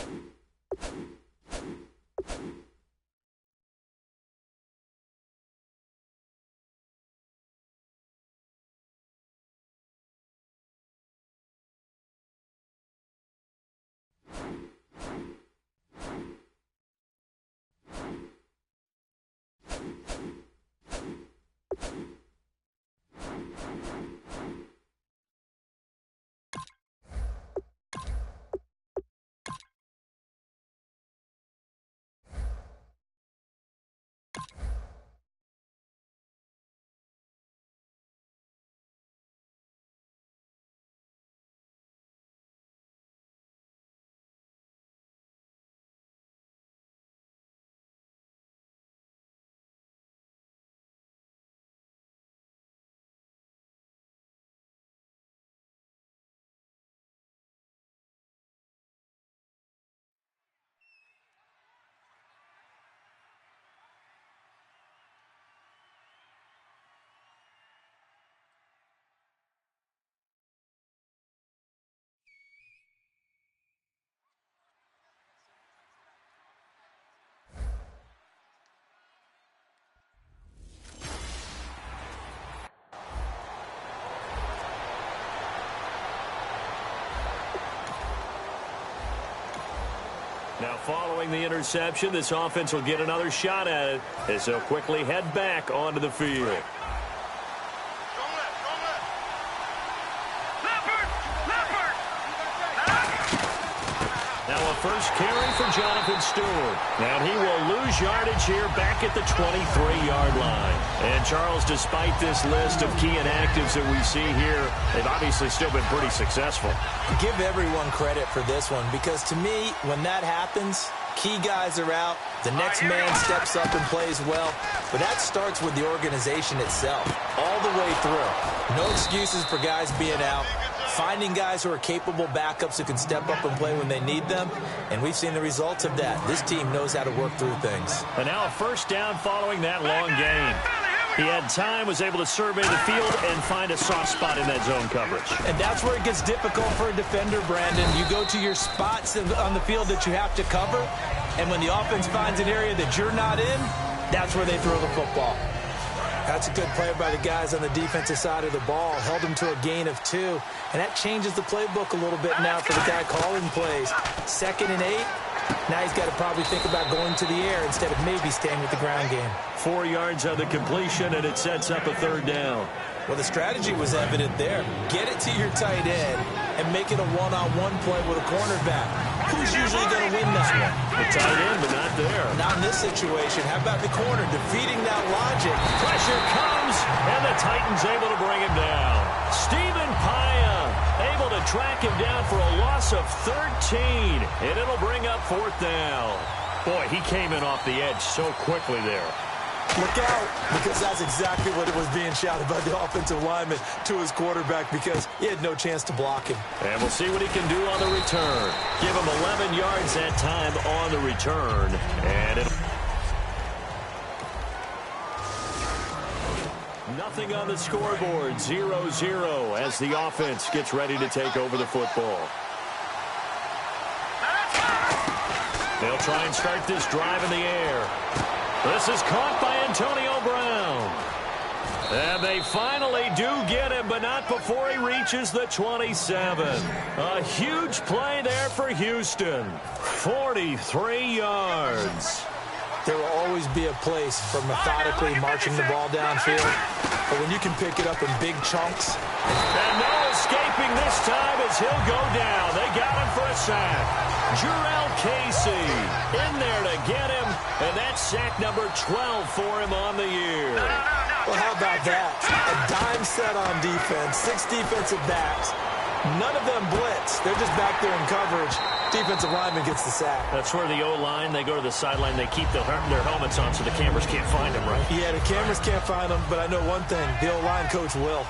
Now, following the interception, this offense will get another shot at it as they'll quickly head back onto the field. Now a first carry for Jonathan Stewart. And he will lose yardage here back at the 23-yard line. And Charles, despite this list of key inactives that we see here, they've obviously still been pretty successful. Give everyone credit for this one because to me, when that happens, key guys are out, the next man steps up and plays well. But that starts with the organization itself, all the way through. No excuses for guys being out. Finding guys who are capable backups who can step up and play when they need them. And we've seen the results of that. This team knows how to work through things. And now a first down following that long gain. He had time, was able to survey the field and find a soft spot in that zone coverage. And that's where it gets difficult for a defender, Brandon. You go to your spots on the field that you have to cover. And when the offense finds an area that you're not in, that's where they throw the football. That's a good play by the guys on the defensive side of the ball. Held him to a gain of 2. And that changes the playbook a little bit now for the guy calling plays. 2nd and 8. Now he's got to probably think about going to the air instead of maybe staying with the ground game. 4 yards on the completion, and it sets up a third down. Well, the strategy was evident there. Get it to your tight end and make it a one-on-one play with a cornerback. Who's usually going to win that one? The tight end, but not there. Not in this situation. How about the corner defeating that logic? Pressure comes, and the Titans able to bring him down. Stephen Paya able to track him down for a loss of 13, and it'll bring up 4th down. Boy, he came in off the edge so quickly there. Look out, because that's exactly what it was being shouted by the offensive lineman to his quarterback because he had no chance to block him. And we'll see what he can do on the return. Give him 11 yards that time on the return. And it'll... Nothing on the scoreboard, 0-0 as the offense gets ready to take over the football. They'll try and start this drive in the air. This is caught by Antonio Brown. And they finally do get him, but not before he reaches the 27. A huge play there for Houston. 43 yards. There will always be a place for methodically marching the ball downfield. But when you can pick it up in big chunks. And no escaping this time as he'll go down. They got him for a sack. Jurrell Casey in there to get him. And that's sack number 12 for him on the year. Well, how about that? A dime set on defense, 6 defensive backs. None of them blitz. They're just back there in coverage. Defensive lineman gets the sack. That's where the O-line, they go to the sideline, they keep their helmets on so the cameras can't find them, right? Yeah, the cameras can't find them, but I know one thing. The O-line coach will.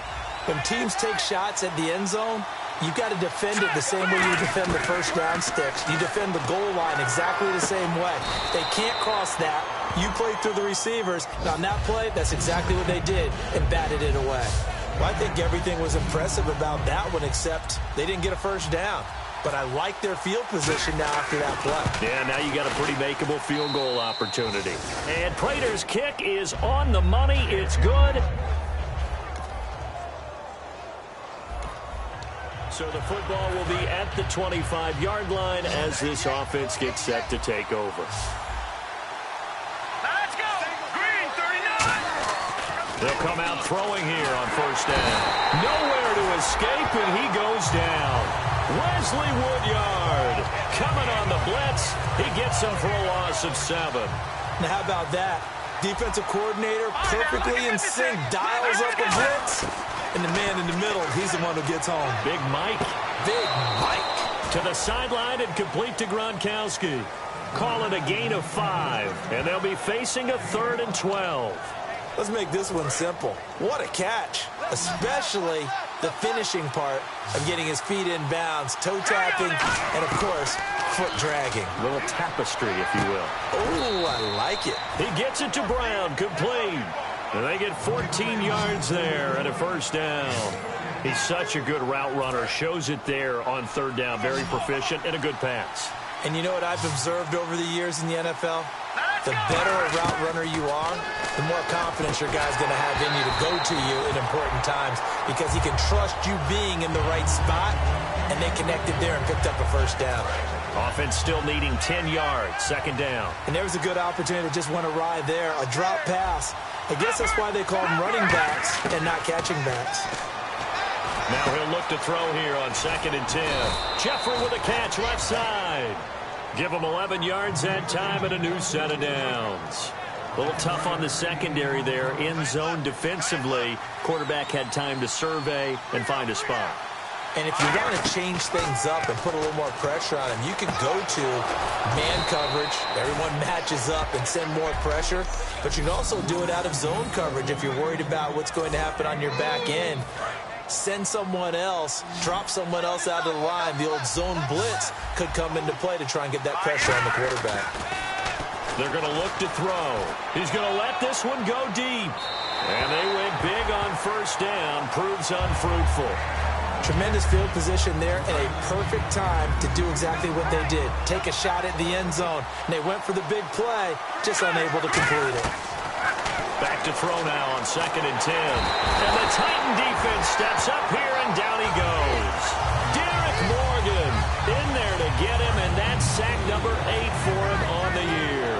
When teams take shots at the end zone, you've got to defend it the same way you defend the first down sticks. You defend the goal line exactly the same way. They can't cross that. You play through the receivers. And on that play, that's exactly what they did and batted it away. Well, I think everything was impressive about that one except they didn't get a first down. But I like their field position now after that play. Yeah, now you got a pretty makeable field goal opportunity. And Prater's kick is on the money. It's good. So the football will be at the 25-yard line as this offense gets set to take over. Let's go! Green, 39! They'll come out throwing here on first down. Nowhere to escape, and he goes down. Wesley Woodyard coming on the blitz. He gets him for a loss of 7. Now, how about that? Defensive coordinator perfectly in sync, dials up a blitz. And the man in the middle, he's the one who gets home. Big Mike. Big Mike. To the sideline and complete to Gronkowski. Call it a gain of 5. And they'll be facing a 3rd and 12. Let's make this one simple. What a catch. Especially the finishing part of getting his feet in bounds, toe tapping, and of course, foot dragging. A little tapestry, if you will. Oh, I like it. He gets it to Brown, complete. And they get 14 yards there and a first down. He's such a good route runner. Shows it there on 3rd down. Very proficient and a good pass. And you know what I've observed over the years in the NFL? The better a route runner you are, the more confidence your guy's going to have in you to go to you in important times because he can trust you being in the right spot, and they connected there and picked up a first down. Offense still needing 10 yards, second down. And there was a good opportunity to just went a ride there, a drop pass. I guess that's why they call them running backs and not catching backs. Now he'll look to throw here on 2nd and 10. Jeffrey with a catch left side. Give him 11 yards that time and a new set of downs. A little tough on the secondary there, in zone defensively. Quarterback had time to survey and find a spot. And if you want to change things up and put a little more pressure on him, you can go to man coverage. Everyone matches up and send more pressure. But you can also do it out of zone coverage if you're worried about what's going to happen on your back end. Send someone else, drop someone else out of the line. The old zone blitz could come into play to try and get that pressure on the quarterback. They're going to look to throw. He's going to let this one go deep. And they went big on first down. Proves unfruitful. Tremendous field position there and a perfect time to do exactly what they did. Take a shot at the end zone. And they went for the big play, just unable to complete it. Back to throw now on 2nd and 10. And the Titan defense steps up here, and down he goes. Derek Morgan in there to get him, and that's sack number 8 for him on the year.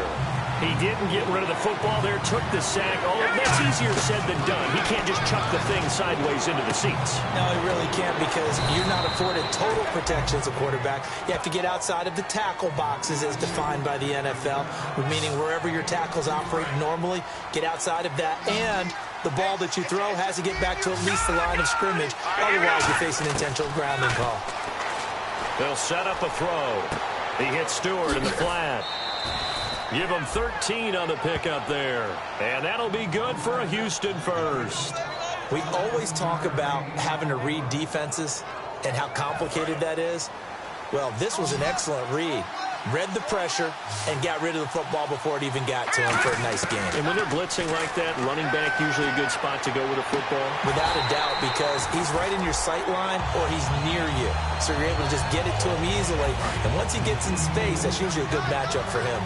He didn't get rid of the football there, took the sack. Oh, that's easier said than done. He can't just chuck the thing sideways into the seats. No, he really can't, because you're not afforded total protection as a quarterback. You have to get outside of the tackle boxes as defined by the NFL, meaning wherever your tackles operate normally, get outside of that. And the ball that you throw has to get back to at least the line of scrimmage. Otherwise, you face an intentional grounding call. They'll set up a throw. He hits Stewart in the flat. Give him 13 on the pickup there. And that'll be good for a Houston first. We always talk about having to read defenses and how complicated that is. Well, this was an excellent read. Read the pressure and got rid of the football before it even got to him for a nice game. And when they're blitzing like that, running back usually a good spot to go with a football? Without a doubt, because he's right in your sight line or he's near you. So you're able to just get it to him easily. And once he gets in space, that's usually a good matchup for him.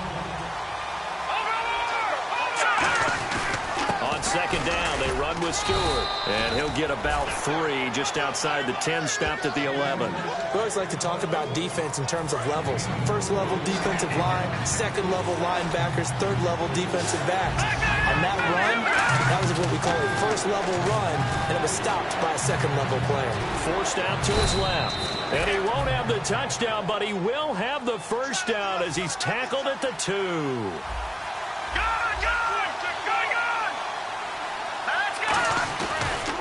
On 2nd down, they run with Stewart. And he'll get about 3 just outside the 10, stopped at the 11. We always like to talk about defense in terms of levels. First level defensive line, second level linebackers, third level defensive backs. On that run, that was what we call a first level run, and it was stopped by a second level player. Forced out to his left. And he won't have the touchdown, but he will have the first down as he's tackled at the 2.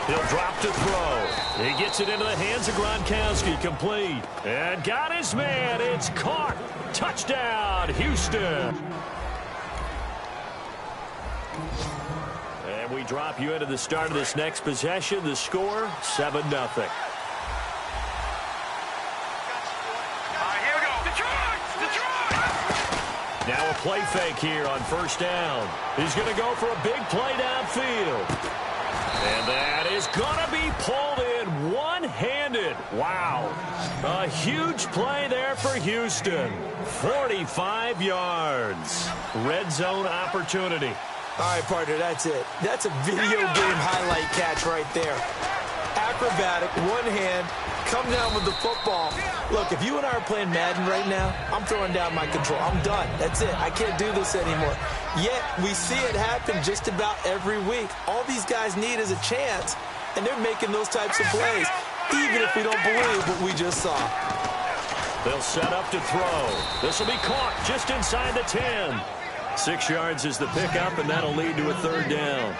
He'll drop to throw. He gets it into the hands of Gronkowski, complete. And got his man. It's caught. Touchdown, Houston. And we drop you into the start of this next possession. The score, 7-0. Now a play fake here on first down. He's going to go for a big play downfield. And that is going to be pulled in one-handed. Wow. A huge play there for Houston. 45 yards. Red zone opportunity. All right, partner, that's it. That's a video game highlight catch right there. Acrobatic, one hand, come down with the football. Look, if you and I are playing Madden right now, I'm throwing down my control. I'm done. That's it. I can't do this anymore. Yet, we see it happen just about every week. All these guys need is a chance, and they're making those types of plays, even if we don't believe what we just saw. They'll set up to throw. This will be caught just inside the 10. 6 yards is the pickup, and that'll lead to a 3rd down.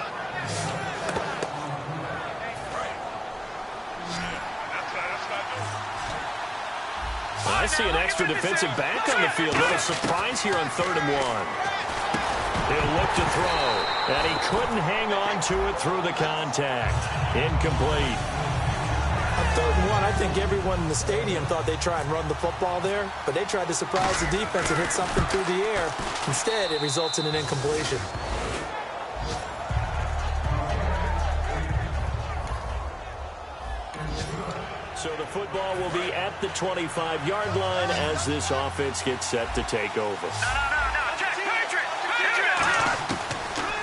I see an extra defensive back on the field. Little surprise here on 3rd and 1. He'll look to throw, and he couldn't hang on to it through the contact. Incomplete. On 3rd and 1, I think everyone in the stadium thought they'd try and run the football there, but they tried to surprise the defense and hit something through the air. Instead, it results in an incompletion. So the football will be at the 25-yard line as this offense gets set to take over.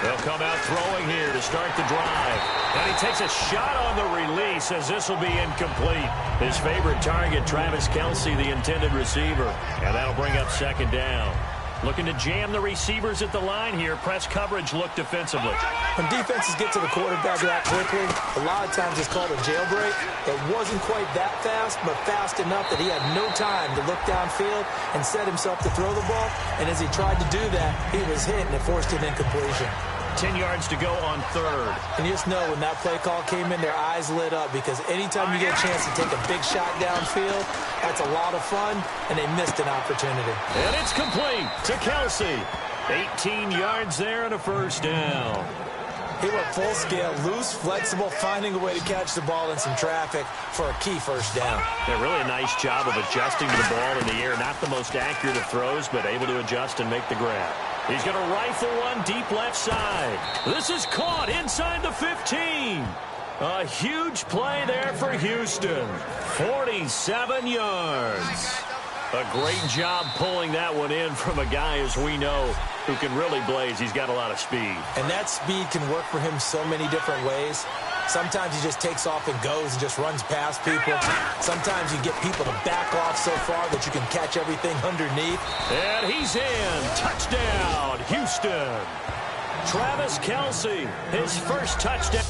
They'll come out throwing here to start the drive. And he takes a shot on the release as this will be incomplete. His favorite target, Travis Kelce, the intended receiver. And that'll bring up second down. Looking to jam the receivers at the line here. Press coverage look defensively. When defenses get to the quarterback that quickly, a lot of times it's called a jailbreak. It wasn't quite that fast, but fast enough that he had no time to look downfield and set himself to throw the ball. And as he tried to do that, he was hit and it forced an incompletion. 10 yards to go on third. And you just know when that play call came in, their eyes lit up because anytime you get a chance to take a big shot downfield, that's a lot of fun, and they missed an opportunity. And it's complete to Kelce. 18 yards there and a first down. He went full scale, loose, flexible, finding a way to catch the ball in some traffic for a key first down. Yeah, really a nice job of adjusting to the ball in the air. Not the most accurate of throws, but able to adjust and make the grab. He's going to rifle one deep left side. This is caught inside the 15. A huge play there for Houston. 47 yards. A great job pulling that one in from a guy, as we know, who can really blaze. He's got a lot of speed. And that speed can work for him so many different ways. Sometimes he just takes off and goes and just runs past people. Sometimes you get people to back off so far that you can catch everything underneath. And he's in. Touchdown, Houston. Travis Kelce, his first touchdown.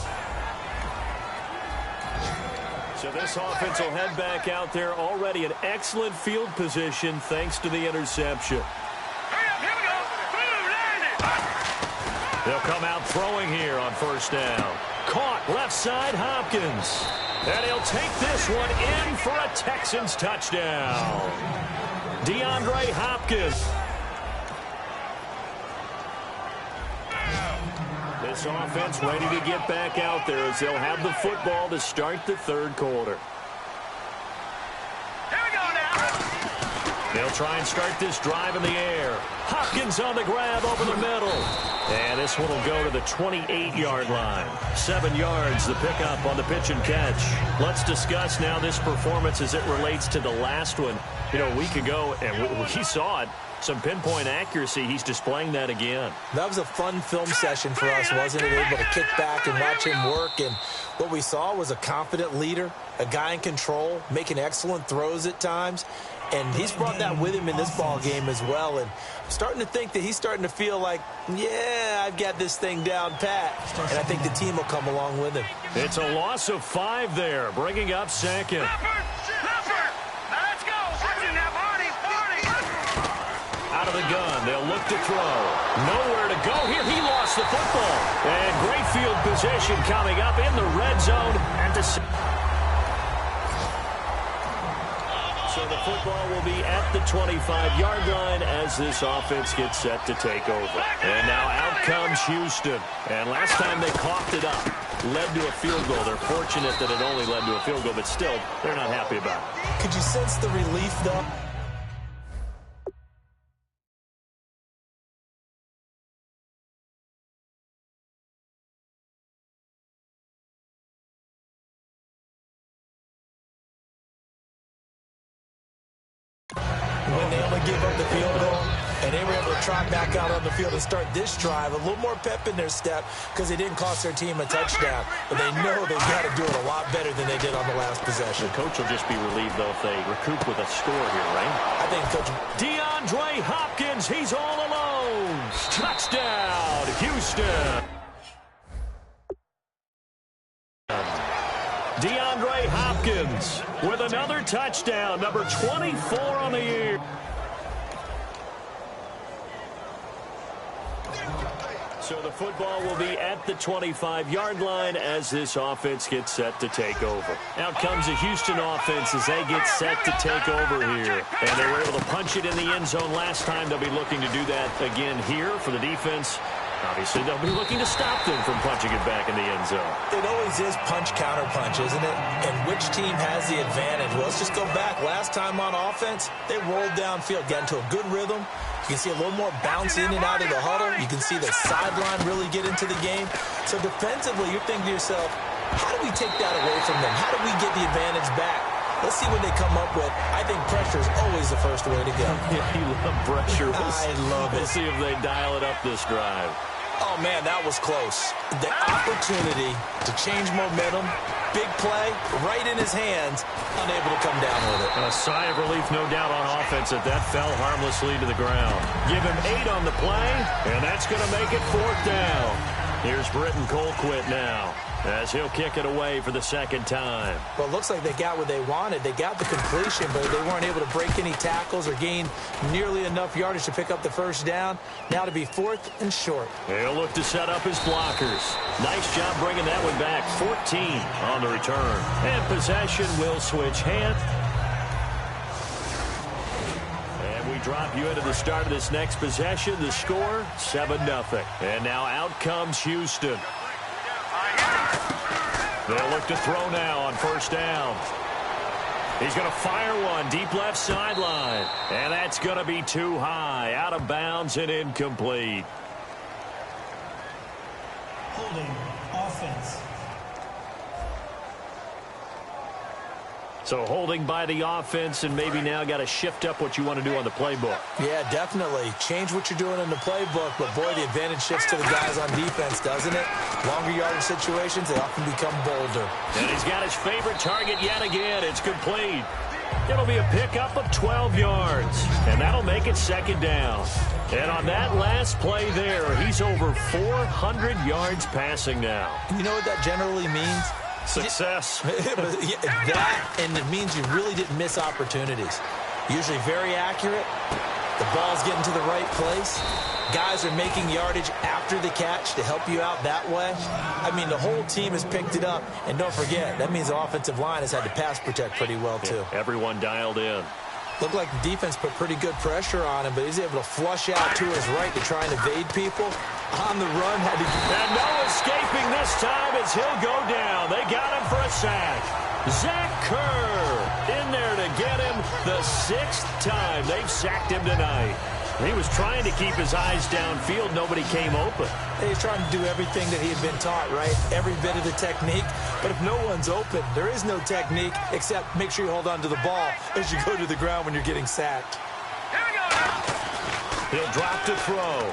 So this offense will head back out there, already in excellent field position thanks to the interception. They'll come out throwing here on first down. Caught left side, Hopkins. And he'll take this one in for a Texans touchdown. DeAndre Hopkins. This offense ready to get back out there as they'll have the football to start the third quarter. Here we go now. They'll try and start this drive in the air. Hopkins on the grab over the middle. And this one will go to the 28-yard line. 7 yards, the pickup on the pitch and catch. Let's discuss now this performance as it relates to the last one. You know, a week ago, and we saw it. Some pinpoint accuracy. He's displaying that again. That was a fun film session for us, wasn't it? Able to kick back and watch him work. And what we saw was a confident leader, a guy in control, making excellent throws at times. And he's brought that with him in this ball game as well. And I'm starting to think that he's starting to feel like, yeah, I've got this thing down pat. And I think the team will come along with him. It's a loss of 5 there, bringing up second. Out of the gun, they'll look to throw. Nowhere to go here. He lost the football. And great field position coming up in the red zone. And so the football will be at the 25-yard line as this offense gets set to take over. And now out comes Houston. And last time they coughed it up, led to a field goal. They're fortunate that it only led to a field goal, but still, they're not happy about it. Could you sense the relief, though? When they only gave up the field goal, and they were able to trot back out on the field and start this drive, a little more pep in their step because they didn't cost their team a touchdown. But they know they've got to do it a lot better than they did on the last possession. The coach will just be relieved, though, if they recoup with a score here, right? I think Coach DeAndre Hopkins, he's all alone. Touchdown, Houston. DeAndre Hopkins with another touchdown, number 24 on the year. So the football will be at the 25-yard line as this offense gets set to take over. Out comes the Houston offense as they get set to take over here. And they were able to punch it in the end zone last time. They'll be looking to do that again here for the defense. Obviously, they'll be looking to stop them from punching it back in the end zone. It always is punch-counter-punch, isn't it? And which team has the advantage? Well, let's just go back. Last time on offense, they rolled downfield, got into a good rhythm. You can see a little more bounce in and out of the huddle. You can see the sideline really get into the game. So defensively, you're thinking to yourself, how do we take that away from them? How do we get the advantage back? Let's see what they come up with. I think pressure is always the first way to go. Yeah, you love pressure. I love it. We'll see if they dial it up this drive. Oh, man, that was close. The opportunity to change momentum, big play, right in his hands, unable to come down with it. A sigh of relief, no doubt, on offense that fell harmlessly to the ground. Give him 8 on the play, and that's going to make it 4th down. Here's Britton Colquitt now, as he'll kick it away for the 2nd time. Well, it looks like they got what they wanted. They got the completion, but they weren't able to break any tackles or gain nearly enough yardage to pick up the 1st down. Now to be 4th and short. He'll look to set up his blockers. Nice job bringing that one back. 14 on the return. And possession will switch hands. And we drop you into the start of this next possession. The score, 7-0. And now out comes Houston. They'll look to throw now on 1st down. He's going to fire one deep left sideline. And that's going to be too high. Out of bounds and incomplete. Holding offense. So holding by the offense, and maybe now got to shift up what you want to do on the playbook. Yeah, definitely. Change what you're doing in the playbook, but boy, the advantage shifts to the guys on defense, doesn't it? Longer yardage situations, they often become bolder. And he's got his favorite target yet again. It's complete. It'll be a pickup of 12 yards, and that'll make it 2nd down. And on that last play there, he's over 400 yards passing now. You know what that generally means? Success. That, and it means you really didn't miss opportunities. Usually very accurate. The ball's getting to the right place. Guys are making yardage after the catch to help you out that way. I mean, the whole team has picked it up. And don't forget, that means the offensive line has had to pass protect pretty well, too. Yeah, everyone dialed in. Looked like the defense put pretty good pressure on him, but he's able to flush out to his right to try and evade people. On the run, had to... And no escaping this time as he'll go down. They got him for a sack. Zach Kerr in there to get him the 6th time they've sacked him tonight. He was trying to keep his eyes downfield. Nobody came open. He's trying to do everything that he had been taught, right? Every bit of the technique. But if no one's open, there is no technique except make sure you hold on to the ball as you go to the ground when you're getting sacked. He'll drop to throw.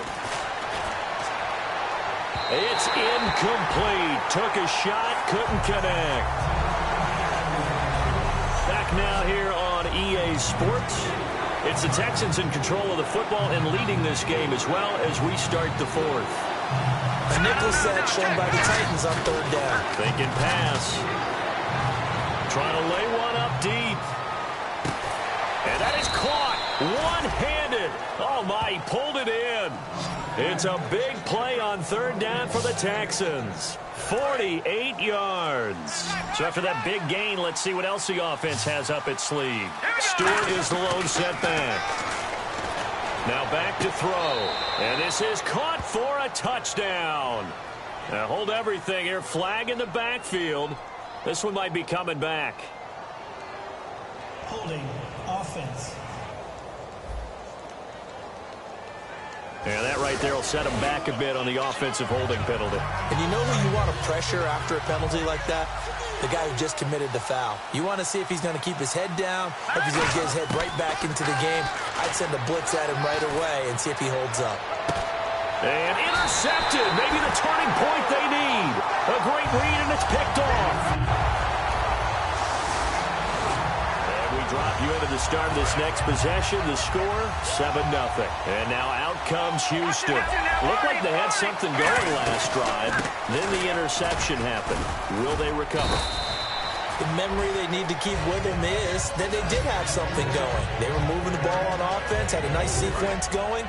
It's incomplete. Took a shot, couldn't connect. Back now here on EA Sports. It's the Texans in control of the football and leading this game as well as we start the 4th. A nickel set shown by the Titans on 3rd down. Thinking pass. Trying to lay one up deep. And that is caught one-handed. Oh, my, he pulled it in. It's a big play on 3rd down for the Texans. 48 yards. So after that big gain, let's see what else the offense has up its sleeve. Stewart is the lone setback. Now back to throw. And this is caught for a touchdown. Now hold everything here. Flag in the backfield. This one might be coming back. Holding offense. Yeah, that right there will set him back a bit on the offensive holding penalty. And you know who you want to pressure after a penalty like that? The guy who just committed the foul. You want to see if he's going to keep his head down, if he's going to get his head right back into the game. I'd send a blitz at him right away and see if he holds up. And intercepted. Maybe the turning point they need. A great read, and it's picked off. Drop you into the start of this next possession. The score, 7-0. And now out comes Houston. Looked like they had something going last drive. Then the interception happened. Will they recover? The memory they need to keep with them is that they did have something going. They were moving the ball on offense, had a nice sequence going.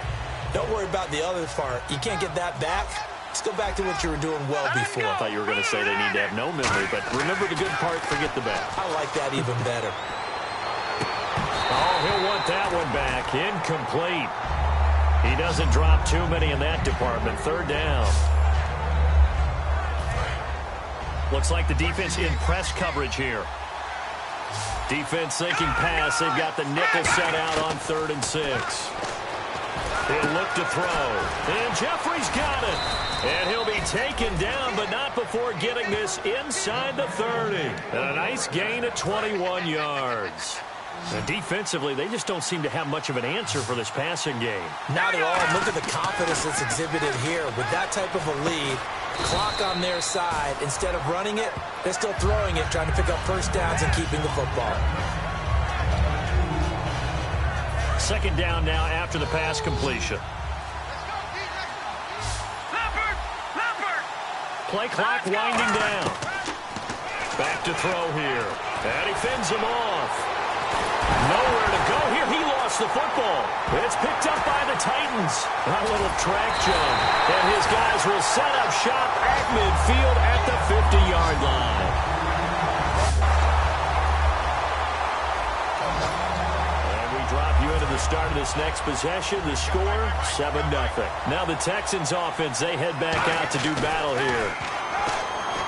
Don't worry about the other part. You can't get that back. Let's go back to what you were doing well before. I thought you were going to say they need to have no memory, but remember the good part, forget the bad. I like that even better. Oh, he'll want that one back. Incomplete. He doesn't drop too many in that department. 3rd down. Looks like the defense in press coverage here. Defense thinking pass. They've got the nickel set out on 3rd and 6. He'll look to throw. And Jeffrey's got it. And he'll be taken down, but not before getting this inside the 30. And a nice gain of 21 yards. And defensively, they just don't seem to have much of an answer for this passing game. Not at all. Look at the confidence that's exhibited here. With that type of a lead, clock on their side, instead of running it, they're still throwing it, trying to pick up first downs and keeping the football. Second down now after the pass completion. Play clock winding down. Back to throw here. And he fends him off. Nowhere to go here. He lost the football. It's picked up by the Titans. A little track jump. And his guys will set up shop at midfield at the 50-yard line. And we drop you into the start of this next possession. The score, 7-0. Now the Texans offense, they head back out to do battle here.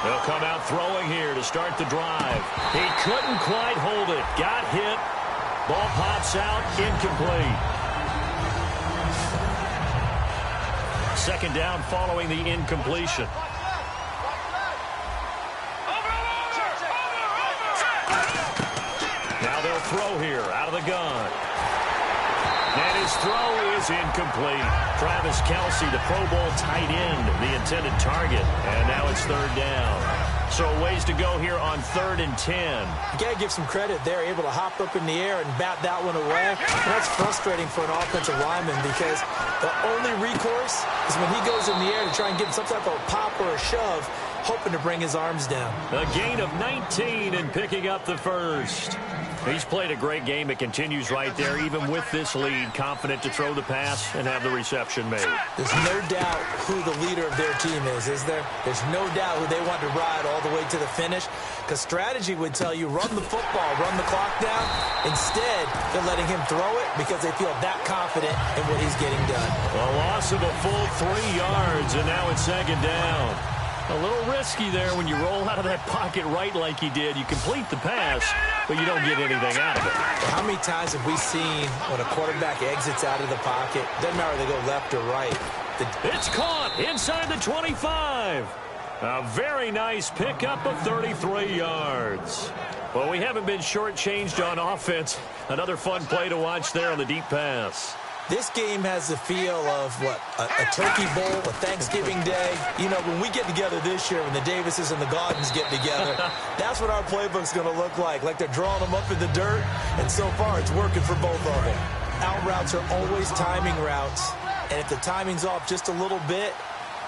They'll come out throwing here to start the drive. He couldn't quite hold it. Got hit. Ball pops out, incomplete. Second down following the incompletion. Now they'll throw here out of the gun. And his throw is incomplete. Travis Kelce, the Pro Bowl tight end, the intended target. And now it's third down. So ways to go here on 3rd and 10. You got to give some credit. They're able to hop up in the air and bat that one away. And that's frustrating for an offensive lineman because the only recourse is when he goes in the air to try and get some type of pop or a shove, hoping to bring his arms down. A gain of 19 and picking up the first. He's played a great game. It continues right there, even with this lead, confident to throw the pass and have the reception made. There's no doubt who the leader of their team is there? There's no doubt who they want to ride all the way to the finish, because strategy would tell you run the football, run the clock down. Instead, they're letting him throw it because they feel that confident in what he's getting done. A loss of a full 3 yards, and now it's second down. A little risky there when you roll out of that pocket right like he did. You complete the pass, but you don't get anything out of it. How many times have we seen when a quarterback exits out of the pocket, doesn't matter if they go left or right. It's caught inside the 25. A very nice pickup of 33 yards. Well, we haven't been shortchanged on offense. Another fun play to watch there on the deep pass. This game has the feel of, what, a turkey bowl, a Thanksgiving day. You know, when we get together this year, when the Davises and the Gaudens get together, that's what our playbook's going to look like they're drawing them up in the dirt, and so far it's working for both of them. Out routes are always timing routes, and if the timing's off just a little bit,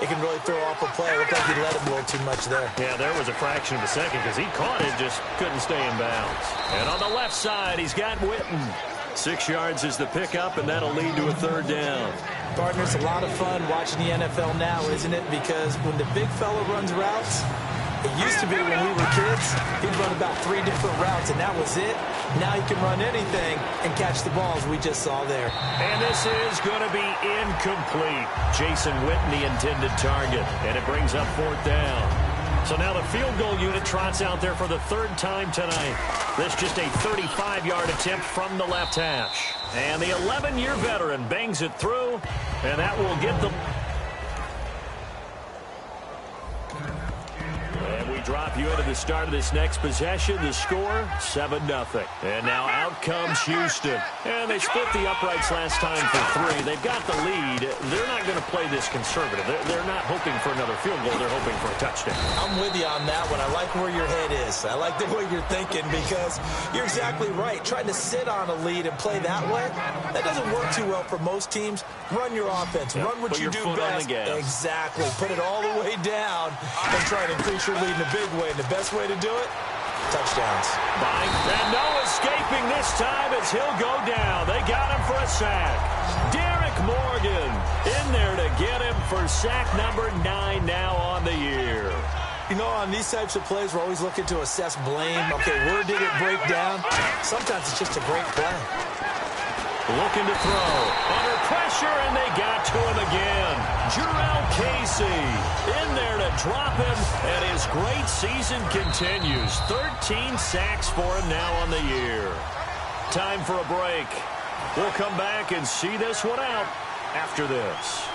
it can really throw off a play. It looked like he let him a little too much there. Yeah, there was a fraction of a second because he caught it, just couldn't stay in bounds. And on the left side, he's got Witten. 6 yards is the pickup, and that'll lead to a third down. Partner, it's a lot of fun watching the NFL now, isn't it? Because when the big fella runs routes, it used to be when we were kids, he'd run about 3 different routes, and that was it. Now he can run anything and catch the balls we just saw there. And this is going to be incomplete. Jason Witten, the intended target, and it brings up fourth down. So now the field goal unit trots out there for the 3rd time tonight. This just a 35-yard attempt from the left hash. And the 11-year veteran bangs it through, and that will get them. And we drop you into the start of this next possession. The score, 7-0. And now out comes Houston. And they split the uprights last time for 3. They've got the lead. They're not going to play this conservative. They're not hoping for another field goal. They're hoping for a touchdown. I'm with you on that one. I like where your head is. I like the way you're thinking because you're exactly right. Trying to sit on a lead and play that way, that doesn't work too well for most teams. Run your offense. Run what you do best. Exactly. Put it all the way down and try to increase your lead in a big way. And the best way to do it, touchdowns. And no escaping this time as he'll go down. They got him for a sack. Derek Morgan in there to get him for sack number 9 now on the year. You know, on these types of plays, we're always looking to assess blame. Okay, where did it break down? Sometimes it's just a great play. Looking to throw. Under pressure, and they got to him again. Jurrell Casey in there to drop him, and his great season continues. 13 sacks for him now on the year. Time for a break. We'll come back and see this one out after this.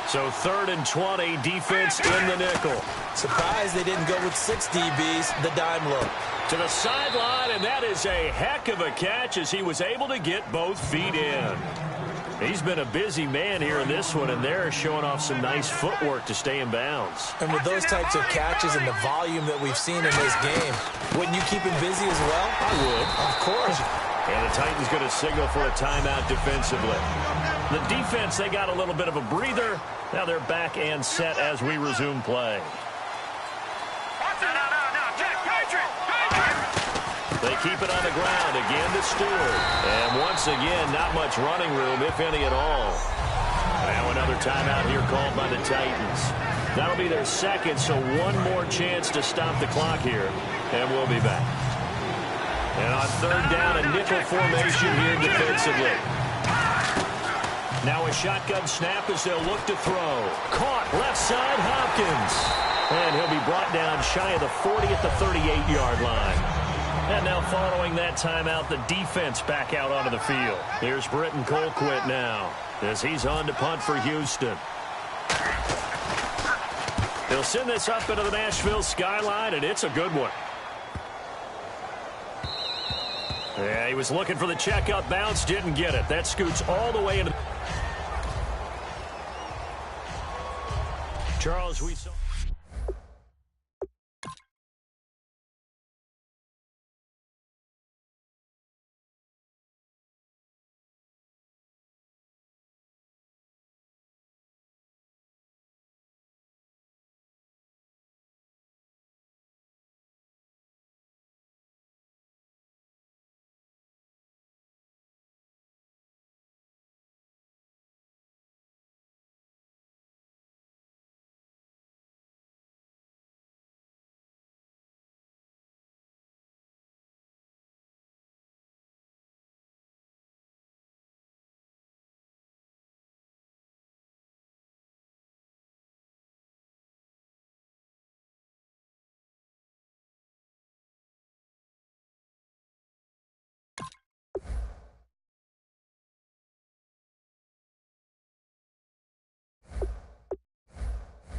So 3rd and 20, defense in the nickel. Surprised they didn't go with 6 DBs, the dime look. To the sideline, and that is a heck of a catch as he was able to get both feet in. He's been a busy man here in this one, and they're showing off some nice footwork to stay in bounds. And with those types of catches and the volume that we've seen in this game, wouldn't you keep him busy as well? I would. Of course. And the Titans going to signal for a timeout defensively. The defense, they got a little bit of a breather. Now they're back and set as we resume play. They keep it on the ground again to Stewart. And once again, not much running room, if any at all. Now another timeout here called by the Titans. That'll be their second, so one more chance to stop the clock here. And we'll be back. And on 3rd down, a nickel formation here defensively. Now a shotgun snap as they'll look to throw. Caught left side, Hopkins. And he'll be brought down shy of the 40 at the 38-yard line. And now following that timeout, the defense back out onto the field. Here's Britton Colquitt now as he's on to punt for Houston. They'll send this up into the Nashville skyline, and it's a good one. Yeah, he was looking for the checkup bounce, didn't get it. That scoots all the way into... Charles, we saw...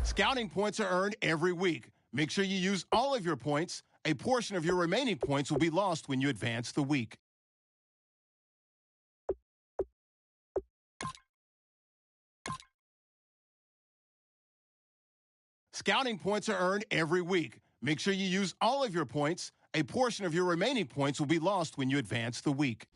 Scouting points are earned every week. Make sure you use all of your points. A portion of your remaining points will be lost when you advance the week. Scouting points are earned every week. Make sure you use all of your points. A portion of your remaining points will be lost when you advance the week.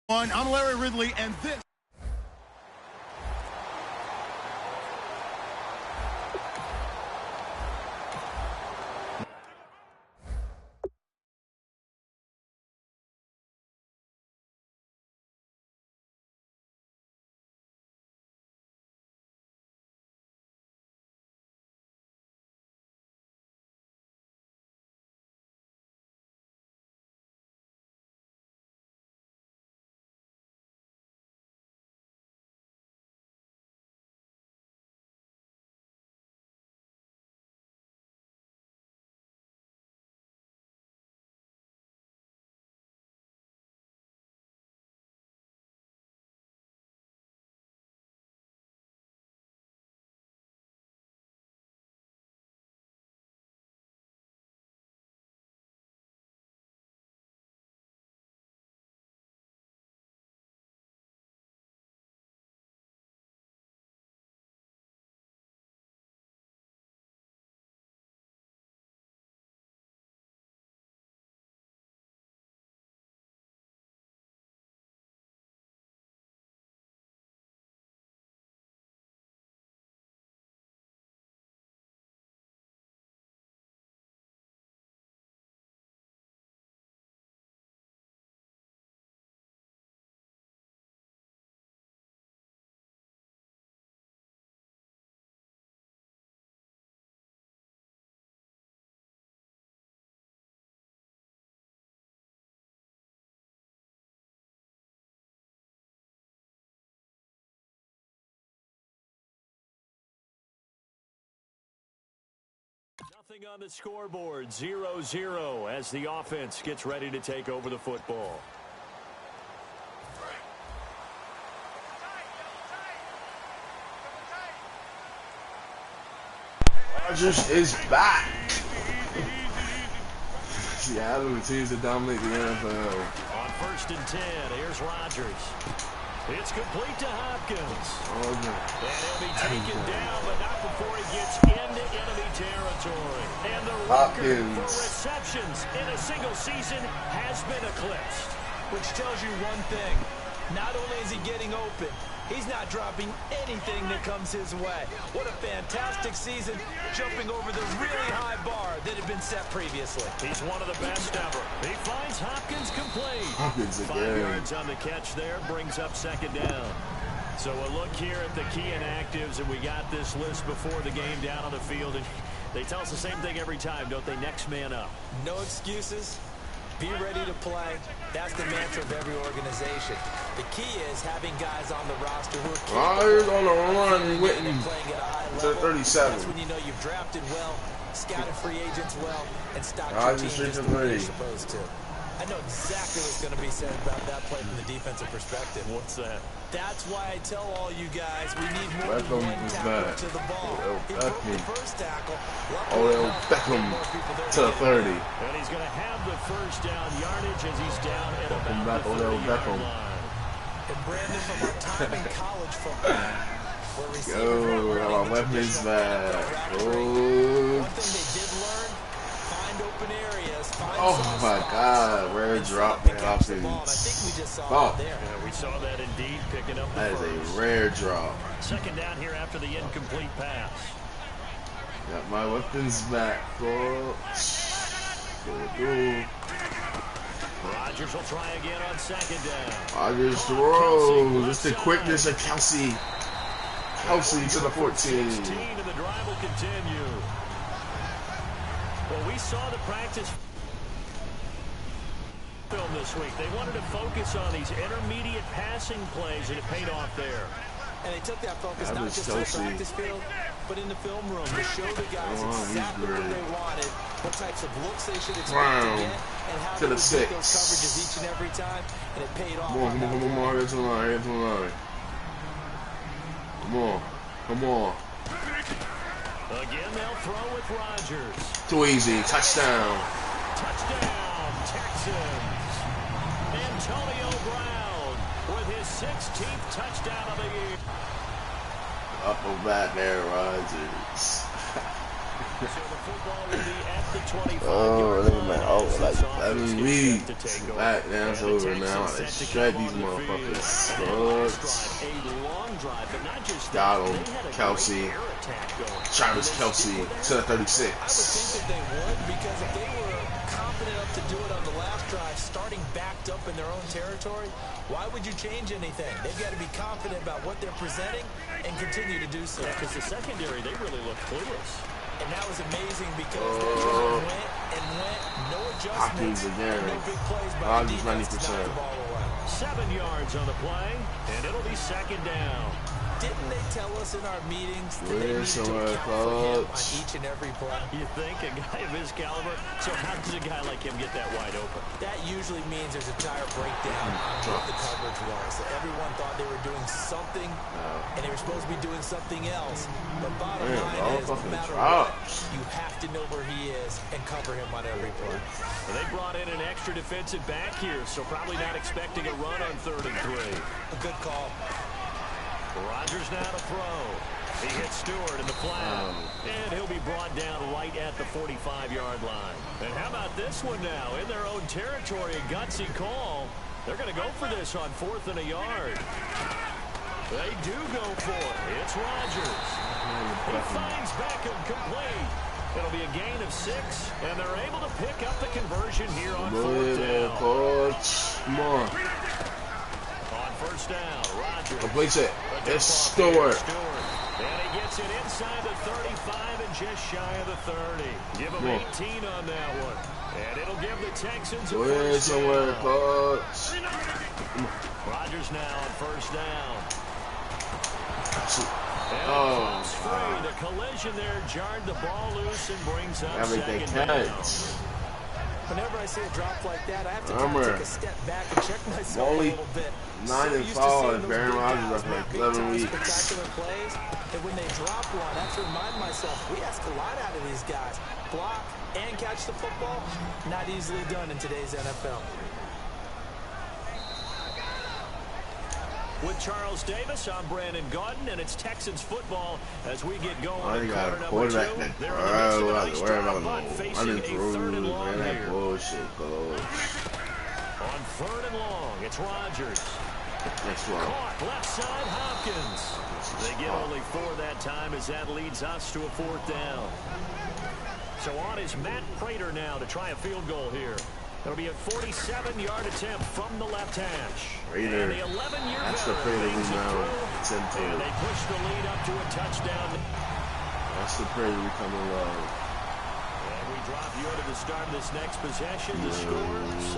I'm Larry Ridley, and this. Nothing on the scoreboard, 0-0 as the offense gets ready to take over the football. Rodgers is back. Seattle continues to dominate the NFL. On 1st and 10, here's Rodgers. It's complete to Hopkins. Oh, no. And he'll be taken down, but not before he gets into enemy territory. And the record for receptions in a single season has been eclipsed. Which tells you one thing. Not only is he getting open, he's not dropping anything that comes his way. What a fantastic season, jumping over the really high bar that had been set previously. He's one of the best ever. He finds Hopkins complete. Hopkins again. 5 yards on the catch there, brings up 2nd down. So a look here at the key inactives, and we got this list before the game down on the field. And they tell us the same thing every time, don't they? Next man up. No excuses. Be ready to play. That's the mantra of every organization. The key is having guys on the roster who are Rodgers on the run, Witten playing at a high to level. 37. That's when you know you've drafted well, scouted free agents well, and stocked your Rodgers team just the to way you're 30. supposed to. I know exactly what's going to be said about that play from the defensive perspective. What's that? That's why I tell all you guys we need more than Beckham one is tackle back. to the ball. He Beckham. broke the first tackle. Odell Beckham to the 30. And he's going to have the first down yardage as he's down at Welcome about back, the Odell 30-yard Beckham. line. And Brandon, from our time in college football, where receivers Yo, were our running the weapons traditional back. route Oh. tree. One thing they did learn, find open areas, find Oh soft my spots, God, rare and drop pick by up the ball. And I Hopkins. think we just saw Oh. it there. Yeah, we saw that indeed, picking up the That is first. a rare drop. 2nd down here after the incomplete pass. Got my weapons back, folks. Good. Rodgers will try again on 2nd down. Rodgers throws. Just the quickness of Kelsey. Kelsey to the 14. 16, and the drive will continue. Well, we saw the practice film this week. They wanted to focus on these intermediate passing plays, and it paid off there. And they took that focus That not was just in the Kelsey. practice field, but in the film room to show the guys Oh, he's exactly what great. they wanted, what types of looks they should expect Wow. to get, and how To they the would 6. beat those coverages each and every time, and it paid off. Come on, on that come on, here's the line, here's the line. Come on. Again, they'll throw with Rodgers. Too easy, touchdown. Touchdown, Texans. Antonio Brown with his 16th touchdown of the year. Up and back there, Rodgers. Oh, look at my like 11 weeks. Back now it's over now. Let's shred these motherfuckers. Got him. Kelsey. Travis Kelsey to the 36. They would, because if they were confident enough to do it on the last drive, starting backed up in their own territory, why would you change anything? They've got to be confident about what they're presenting and continue to do so. Because the secondary, they really look clueless. And that was amazing because they just went and went, no adjustments, again. no big plays by the defense to 90%. knock the ball away. 7 yards on the play, and it'll be second down. Didn't they tell us in our meetings that they needed to somewhere account for him on close. each and every play? You think a guy of his caliber? So how does a guy like him get that wide open? That usually means there's a tire breakdown on what the coverage was. That everyone thought they were doing something, and they were supposed to be doing something else. The bottom line is, no matter what, you have to know where he is and cover him on every play. Well, they brought in an extra defensive back here, so probably not expecting a run on 3rd and 3. A good call. Rodgers now to throw. He hits Stewart in the flat. And he'll be brought down right at the 45-yard line. And how about this one now? In their own territory, a gutsy call. They're going to go for this on 4th and a yard. They do go for it. It's Rodgers. He finds Beckham complete. It'll be a gain of 6, and they're able to pick up the conversion here on 4th down. Come on. On 1st down, Rodgers. Complete it. It's Stewart. And he gets it inside the 35 and just shy of the 30. Give him 18 on that one. And it'll give the Texans a first somewhere, down. coach. Rodgers now on 1st down. And Oh, free. The collision there jarred the ball loose and brings up everything second down. counts. Whenever I see a drop like that, I have to kind of take a step back and check myself Only a little bit. 9 and 5, Baron Rodgers after like 11 weeks. Spectacular plays, and when they drop one, I have to remind myself, we ask a lot out of these guys. Block and catch the football, not easily done in today's NFL. With Charles Davis, I'm Brandon Gaudin, and it's Texans football as we get going. I in got quarter a number 2. quarterback. They're in the midst of a nice Worry drive, about but no. I facing didn't a throw 3rd and long man. That here. bullshit, coach. On 3rd and long, it's Rodgers. Next one. Caught left side, Hopkins. They get only 4 that time as that leads us to a 4th down. So on is Matt Prater now to try a field goal here. It'll be a 47-yard attempt from the left hash. Prater. And the 11-year That's the Prater we know. It's and into. they push the lead up to a touchdown. That's the Prater we come in love. And we drop you into the start of this next possession. The score,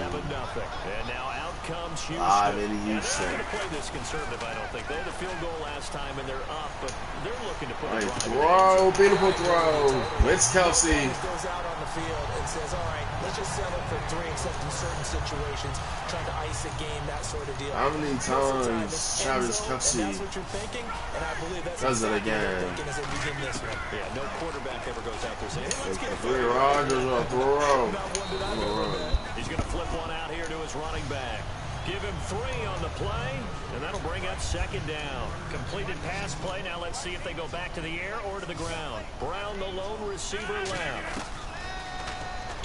7-0. And now out comes Houston. In And they're Houston. not going to play this conservative, I don't think. They had a field goal last time, and they're up, but they're looking to put a Nice drive in. throw. Beautiful throw. It's Kelsey. Goes out on the field and says, all right, let's just settle for 3, except in certain situations, trying to ice a game, that sort of deal. How many times Travis Kelsey that's what you're thinking, and I believe that's does it exactly what again? you're thinking as they begin this one. Yeah, no quarterback ever goes out there saying, hey, let's get Three Rodgers on a throw. Not one that I've ever been. He's going to flip one out here to his running back. Give him 3 on the play, and that'll bring up 2nd down. Completed pass play. Now let's see if they go back to the air or to the ground. Brown, the lone receiver, left.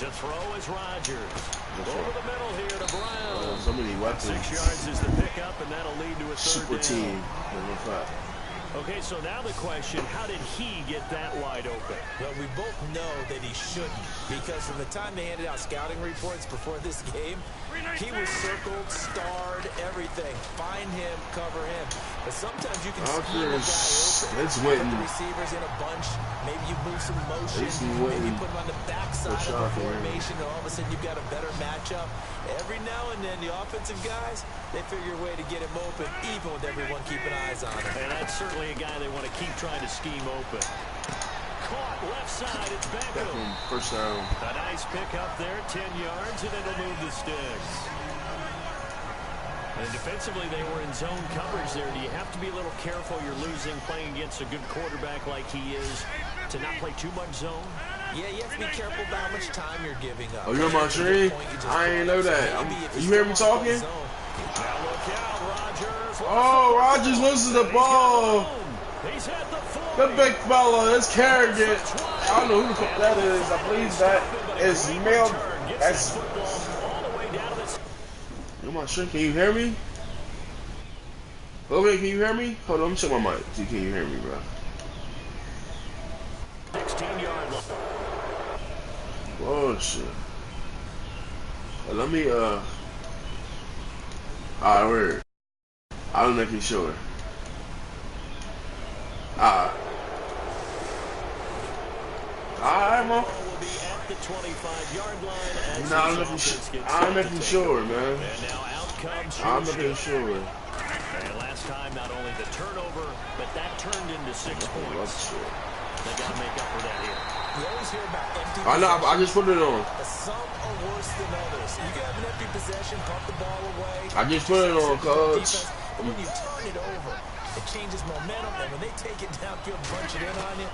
To throw is Rodgers. Over the middle here to Brown. So many weapons. 6 yards is the pickup, and that'll lead to a 3rd Super down. team. Okay, so now the question, how did he get that wide open? Well, we both know that he shouldn't, because from the time they handed out scouting reports before this game, he was circled, starred, everything. Find him, cover him. But sometimes you can scheme a guy open. It's Put Witten. the receivers in a bunch. Maybe you move some motion. It's Maybe you Witten. put him on the backside For of the sure. formation, and all of a sudden you've got a better matchup. Every now and then, the offensive guys, they figure a way to get him open, even with everyone keeping eyes on him. And that's certainly a guy they want to keep trying to scheme open. Caught left side, it's Beckham. First down. A nice pick up there, 10 yards, and it'll move the sticks. And defensively, they were in zone coverage there. Do you have to be a little careful? You're losing, playing against a good quarterback like he is, to not play too much zone? Yeah, you have to be careful about how much time you're giving up. Oh, you're my tree? I ain't know that. You hear me talking? Now look out, Rodgers. Oh, Rodgers loses the ball. He's at the 40. The big fella, this Kerrigan. I don't know who the fuck that is. I believe that is Mel. That's. Come on, sure. Can you hear me? Okay, can you hear me? Hold on, let me check my mic. See, can you hear me, bro? 16-yard line. Oh shit. Let me alright, word. I don't know if you're sure. Alright, man. The 25-yard line. No, I'm making sure, man. And now out comes I'm making sure. And last time, not only the turnover, but that turned into 6 points. They got to make up for that here. You always hear about empty I know, I just put it on. Some are worse than others. You can have an empty possession, pump the ball away. I just put it on, coach. But when you turn it over, it changes momentum, and when they take it downfield and punch it in on you,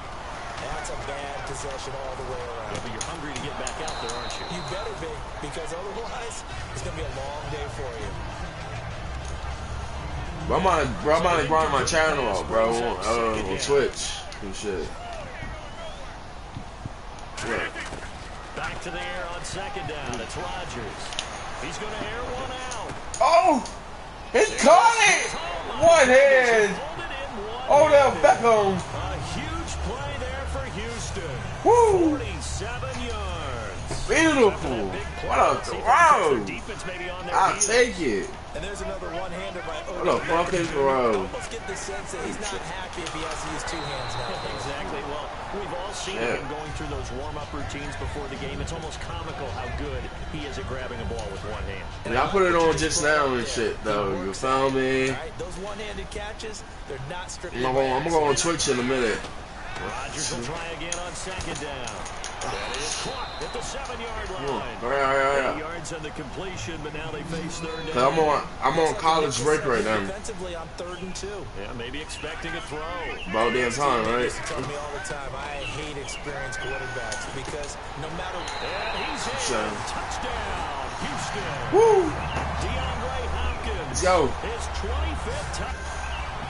that's a bad possession all the way around. Yeah, but you're hungry to get back out there, aren't you? You better be, because otherwise, it's going to be a long day for you. I'm on my channel out, bro, on Twitch and shit. Yeah. Back to the air on 2nd down. It's Rodgers. He's going to air one out. Oh! He caught it! One hand! Odell Beckham! A huge play there for Houston. Woo! 47 yards. Beautiful! What a throw! I'll take it. And there's another one-hander by What a fucking throw. Let's get the sense that he's not happy if he has to use 2 hands now. Exactly. Well, we've all seen him going through those warm-up routines before the game. It's almost comical how good he is at grabbing a ball with one hand. And I put it on just now and shit, though. You found me? Right, those one-handed catches, they're not strictly. I'm gonna go on Twitch in a minute. Rodgers will try again on 2nd down. That is caught at the 7-yard line. All right. 8 yards on the completion, but now they face 3rd down. I'm on college break right now. Defensively on 3rd and 2. Yeah, maybe expecting a throw. About damn time, right? They used to tell me all the time, I hate experienced quarterbacks because no matter. And he's in. Touchdown, Houston. Woo! DeAndre Hopkins. Let's go. His 25th touchdown.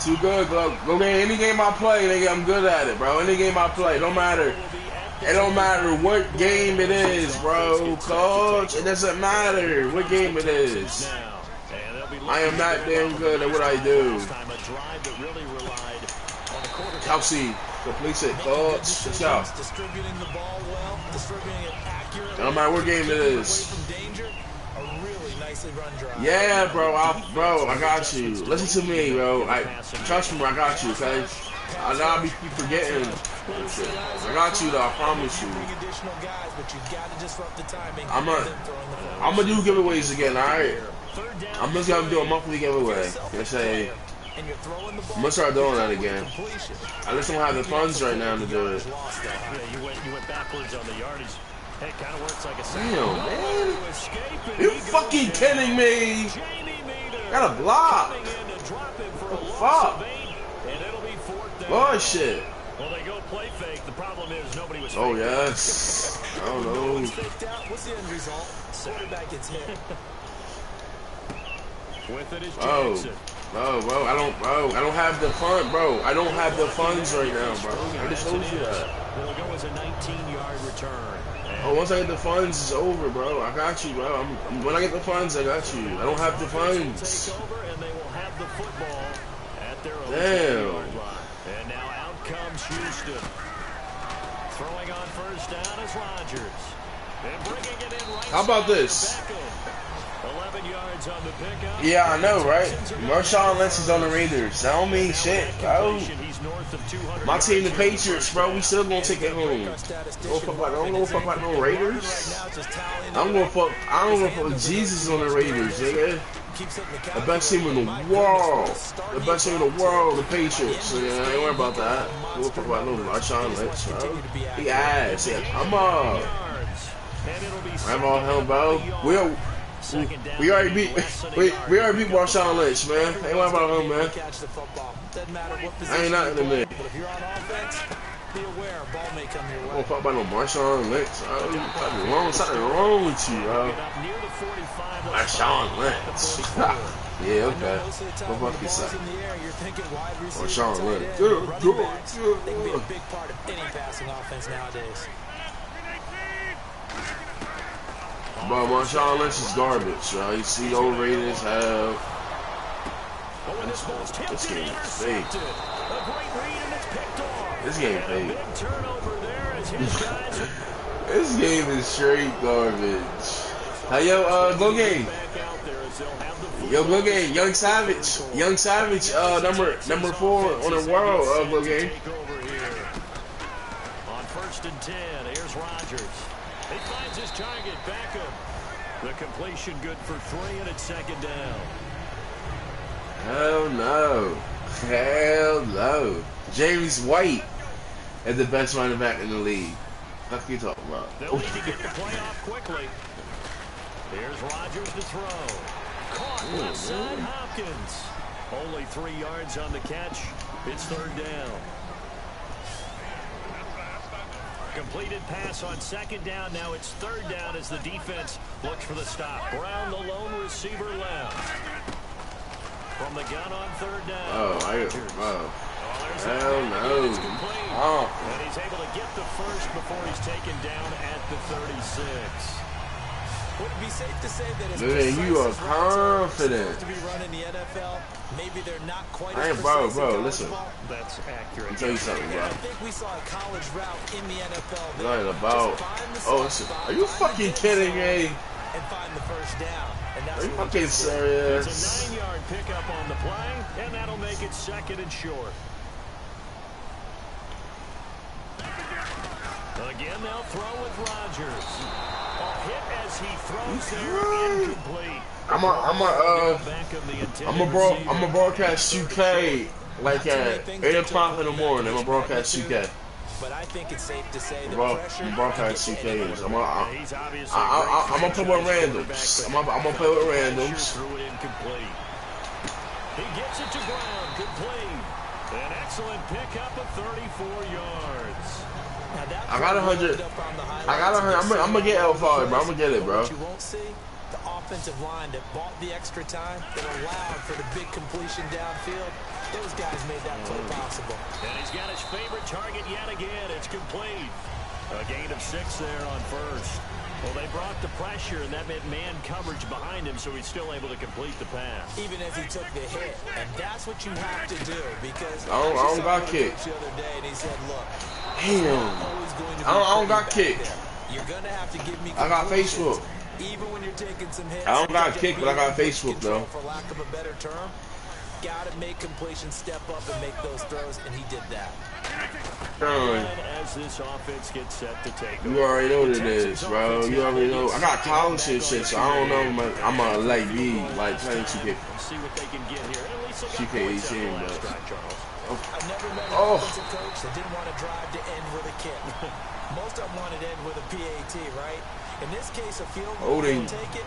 Too good, go get any game I play, nigga. I'm good at it, bro. Any game I play, don't matter. It don't matter what game it is, bro, coach. It doesn't matter what game it is. I am not damn good at what I do. Kelsey completes it, coach. Let's go. Distributing the ball well, distributing it accurately. Don't matter what game it is. Yeah, bro, I got you. Listen to me, bro. Trust me, I got you, okay? I know I be forgetting. I got you, though. I promise you. I'm gonna do giveaways again, all right? I'm just gonna do a monthly giveaway. Let's say I'm gonna start doing that again. I just don't have the funds right now to do it. Yeah, you went backwards on the yardage. It kind of works like a damn, man. You fucking kidding me? Got a block. What the fuck? Bullshit. Well, they go play fake. The problem is nobody was. Oh yes. I don't know. What's the end result? Quarterback gets hit. With it is Jackson. Bro, I don't have the fund, bro. I don't have the funds right now, bro. I just told you that. It'll go as a 19-yard return. Oh, once I get the funds, it's over, bro. I got you, bro. When I get the funds, I got you. I don't have the funds. Take over, and they will have the football at their own Damn. line. And now out comes Houston. Throwing on 1st down is Rodgers. And bringing it in right. How about this? 11 yards on the pickup. Yeah, I know, right? Marshawn Lynch is on the Raiders. That don't mean shit, bro. My team, the Patriots, bro, we still gonna take it home. I don't go fuck like no Raiders. I don't go fuck Jesus on the Raiders, nigga. The best team in the world. The best team in the world, the Patriots. Yeah, I ain't worried about that. I don't fuck about no Marshawn Lynch, bro. He ass. Yeah, come on. I'm all hell, bro. We already beat Marshawn Lynch, man. Ain't worried about him, man. I ain't nothing to me. Be aware, ball may come your way. Don't fuck about no Marshawn Lynch. Something wrong with you, bro. Marshawn Lynch. Yeah, okay. What fuck you say? Marshawn Lynch. They can be a big part of any passing offense nowadays. But Marshawn Lynch is garbage, right? You see, overrated as hell. This game is fake. This game fake. This game is straight garbage. Hey, yo, go game. Yo, go game. Young Savage. Young Savage, number 4 on the world, go game. On 1st and 10, here's Rodgers. He finds his target, Beckham. The completion good for 3, and it's 2nd down. Hell no. Hell no. James White is the best running back in the league. What are you talking about? They'll need to get the play off quickly. Here's Rodgers to throw. Caught left side, Hopkins. Only 3 yards on the catch. It's 3rd down. Completed pass on 2nd down. Now it's 3rd down as the defense looks for the stop. Brown, the lone receiver, left. From the gun on 3rd down. Hell no. And he's able to get the first before he's taken down at the 36. Would it be safe to say that as man, you are confident to be running the NFL? Maybe they're not quite as precise. Bro, listen. That's accurate. Let me tell you something, bro. I think we saw a college route in the NFL. Not about. Oh, listen. Are you fucking kidding me? And find the first down. And that's Are you fucking serious? It's a 9-yard pickup on the play, and that'll make it 2nd and short. Again, they'll throw with Rodgers. A hit as he throws there, incomplete. I'm a broadcast 2K like at 8 o'clock in the morning. I'm a broadcast 2K. But I think it's safe to say that broadcast 2K is. I'm gonna play with randoms. I'm gonna play with randoms. He gets it to ground, complete. An excellent pickup of 34 yards. I got 100. I'm gonna get L5, bro. I'm gonna get it, bro. You won't see the offensive line that bought the extra time, that allowed for the big completion downfield. Those guys made that play possible. And he's got his favorite target yet again. It's complete. A gain of 6 there on 1st. Well, they brought the pressure, and that meant man coverage behind him, so he's still able to complete the pass. Even as he took the hit. And that's what you have to do, because I don't got kicked. The other day, and he said, look, damn. I don't got kicked. You're going to have to give me I got Facebook. Even when you're taking some hits. I don't got kicked, but I got Facebook, though. For lack of a better term, got to make completion step up and make those throws, and he did that. As this offense gets set to take you already know what it is, bro. You already know. I got college and shit, so I don't know. I'm gonna like be like playing 2K. See what they can get here. 2K18, but. I've never met an offensive coach that didn't want to drive to end with a kick. Most of them wanted to end with a PAT, right? In this case, a field goal, holding. Take it.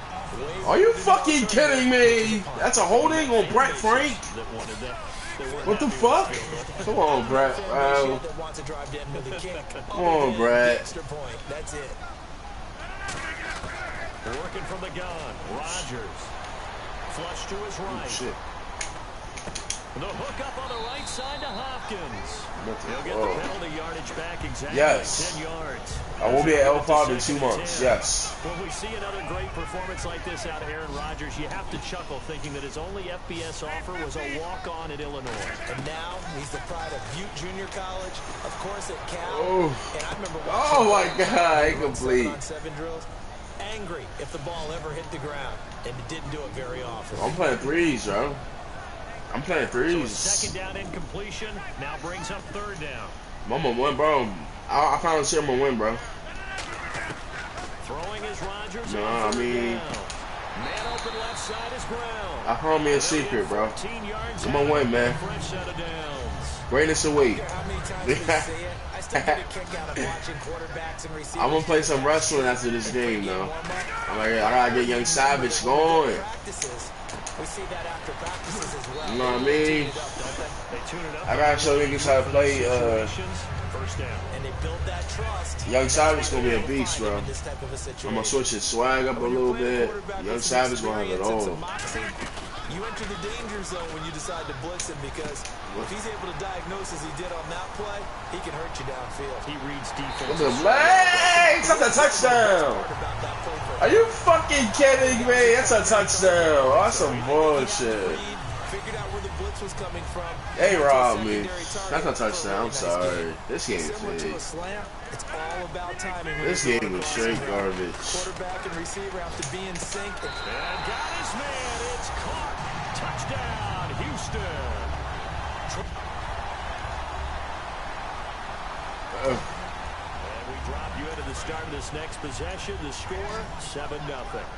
Are you fucking kidding me? That's a holding on Brett Frank? What the fuck? Come on, Brett. Come on, Brett. That's it. Working from the gun. Rodgers. Flush to his right. Shit. The hook up on the right side to Hopkins. He'll get the penalty yardage back exactly 10 yards. I will be at L5 in 2 months, yes. When we see another great performance like this out of Aaron Rodgers, you have to chuckle thinking that his only FBS offer was a walk-on at Illinois. And now he's the pride of Butte Junior College, of course at Cal. Oh, and I remember my God, incomplete. 7-on-7 drills. Angry if the ball ever hit the ground, and it didn't do it very often. I'm playing threes, bro. I'm playing threes. So 2nd down incompletion now brings up 3rd down. I'm gonna win, bro. I finally see I'm gonna win, bro. Throwing is Rodgers. Nah, I mean, man open left side is Brown. I found me a secret, bro. I'm gonna win, man. Greatness away. I'm gonna play some wrestling after this game, though. I gotta get Young Savage going. We see that after practices as well. You know what I mean? I gotta show niggas how to play first down. And they build that trust. Young Savage gonna be a beast, bro. I'm gonna switch his swag up a little bit. Young Savage gonna have it all. You enter the danger zone when you decide to blitz him because if he's able to diagnose as he did on that play, he can hurt you downfield. He reads defense. Look at the legs! That's a touchdown! Are you fucking kidding me? That's a touchdown. Oh, that's some bullshit. Figured out where the blitz was coming from. They robbed me. That's a touchdown. I'm sorry. This game is fake. It's all about timing. This game was straight garbage. Quarterback and receiver have to be in sync. And got his man. It's caught. Touchdown, Houston. And we drop you into the start of this next possession. The score, 7-0.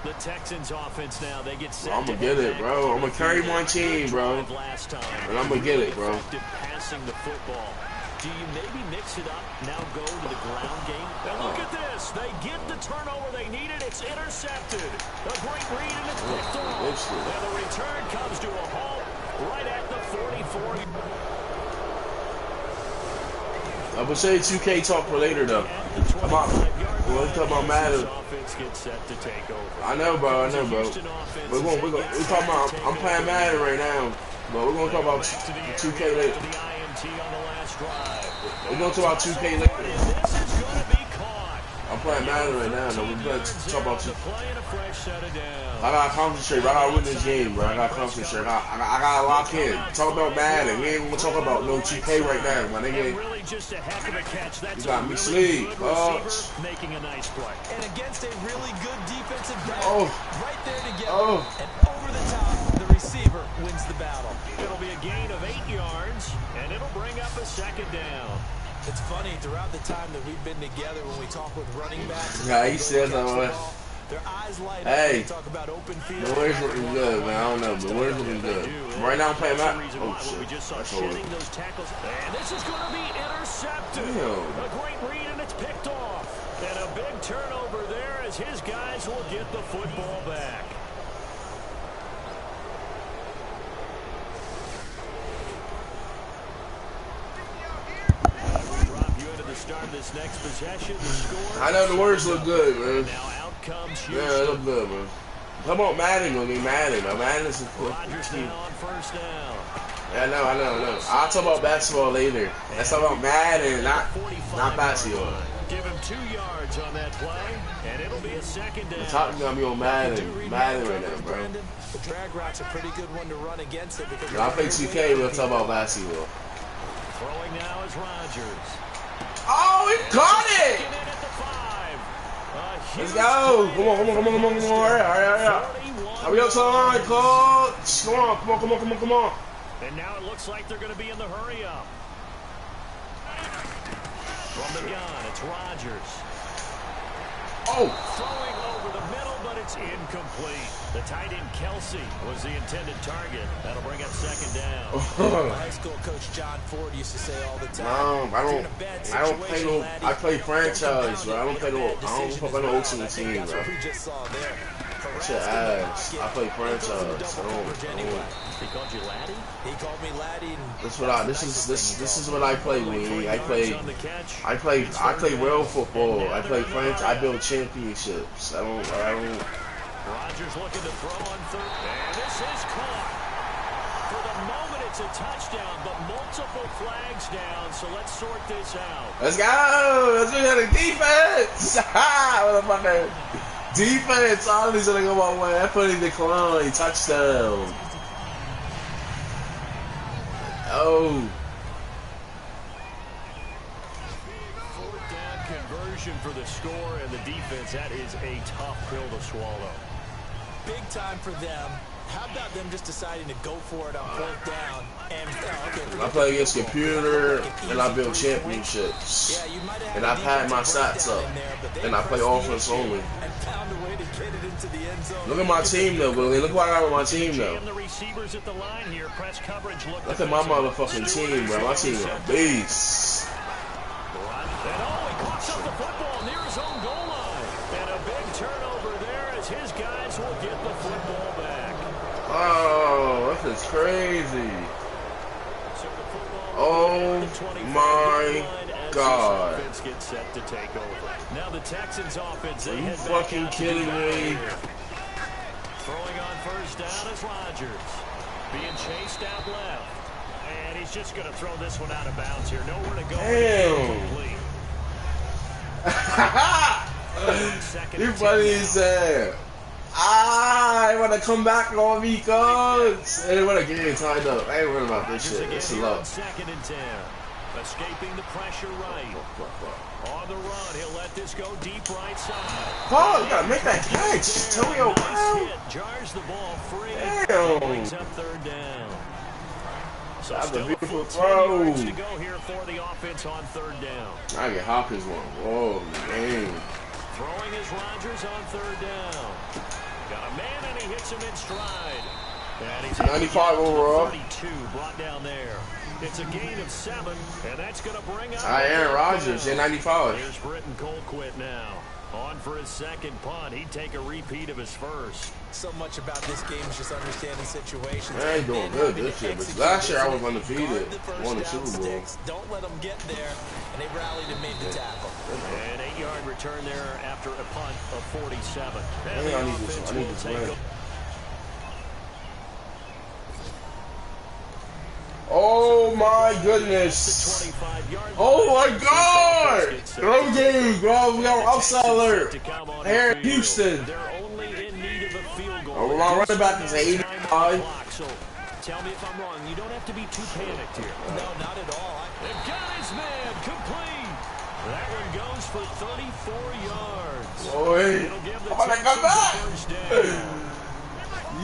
The Texans offense now. They get set. I'm gonna get it, bro. I'm gonna carry my team, bro. And I'm gonna get it, bro. Passing the football. Do you maybe mix it up, now go to the ground game? And look at this. They get the turnover they needed. It's intercepted. A great read, and it's picked off. And the return comes to a halt right at the 44. I'm gonna say 2K talk for later, though. We're talking about Madden. I know, bro. I know, bro. We're talking about. I'm playing Madden right now, but we're gonna talk about 2K later. We're going to talk about 2K later. I'm playing Madden right now, though. We're going to talk about 2K. I gotta concentrate, I gotta win this game, bro. I gotta concentrate. I gotta lock in. Talk about Madden. We ain't gonna talk about no 2K right now, my nigga. You got me sleep, coach. Making a nice play. And against a really good defensive back. Oh. Right there together. And over the top, the receiver wins the battle. It'll be a gain of 8 yards, and it'll bring up a second down. It's funny, throughout the time that we've been together, when we talk with running backs, yeah, he said that. their eyes light up hey, when they talk about open field. the Warriors looking good, man. I don't know, but the Warriors looking good. Right now I'm playing Madden. Oh, shit. We just saw That's shedding those tackles. And this is going to be intercepted. A great read, and it's picked off. And a big turnover there as his guys will get the football back. Start this next possession. The score. I know the Warriors look good, man. Now out comes Houston. Yeah, they look good, man. How about Madden? I mean, Madden. Madden is Rodgers now on first down. Yeah, I know. I'll talk about basketball later. Let's talk about Madden, not basketball. Give him 2 yards on that play, and it'll be a second down. The top gonna be on Madden right now, bro. The drag route's a pretty good one to run against it because when I play 2K, we'll talk about basketball. Throwing now is Rodgers. Oh, he caught it! Let's go! Come on. Hurry up. Hurry up, son, coach. Come on. And now it looks like they're going to be in the hurry up. From the gun, it's Rodgers. Oh! Throwing over the middle, but it's incomplete. The tight end Kelsey was the intended target. That'll bring up second down. High school coach John Ford used to say all the time. No, I don't play no. I play franchise, bro. I don't play no ultimate team, bro. That's your ass. I play franchise. I don't. He called you laddie? He called me laddie. This is what I play, Winnie. I play real football. I play franchise. I build championships. I don't. Rodgers looking to throw on third. And this is caught. For the moment, it's a touchdown, but multiple flags down, so let's sort this out. Let's go! Let's go to the defense! Motherfucker! Defense! All these are going to go my way. That put in decline. Touchdown. Oh. Fourth down conversion for the score, and the defense, that is a tough pill to swallow. Big time for them. How about them just deciding to go for it on fourth down? And I play against computer, and I build championships. And I pad my stats up. And I play offense only. Look at my team, though, Willie. Look what I got with my team, though. Look at my motherfucking team, bro. My team is a beast. His guys will get the football back. Oh, this is crazy. Oh my God. Offense gets set to take over. Now the Texans offense. Are you fucking kidding me? Throwing on first down is Rodgers. Being chased out left. And he's just going to throw this one out of bounds here. Nowhere to go. Damn. You funny as hell. I want to come back on me, cuz. Hey, what a game tied up. I ain't worried about this shit. It's a lot. Second and 10. Escaping the pressure right. On the run, he'll let this go deep right side. Paul, you gotta make that catch. Tell me, Brown. Jars the ball free. Damn. Brings up third down. So That's a still beautiful 10 throw. yards to go here for the offense on third down. I get Hopkins one. Whoa, man. Throwing is Rodgers on third down. Got a man and he hits him in stride. And he's 95 overall. 32 brought down there. It's a gain of 7, and that's going to bring up. Aaron Rodgers in 95. Here's Britton Colquitt now. On for his second punt. He'd take a repeat of his first. So much about this game is just understanding situations. I ain't doing good this year, but last year I was undefeated. Won the Super Bowl. Don't let them get there, and they rallied and made the tackle. An 8-yard return there after a punt of 47. And I the need offense to will take win. Oh my goodness. Oh my God. Throw game, bro. We got an outsider. Here in Houston. Oh, my running back is 85. So tell me if I'm wrong. You don't have to be too panicked here. No, not at all. They've got his man complete. That one goes for 34 yards. Boy. I'm gonna come back.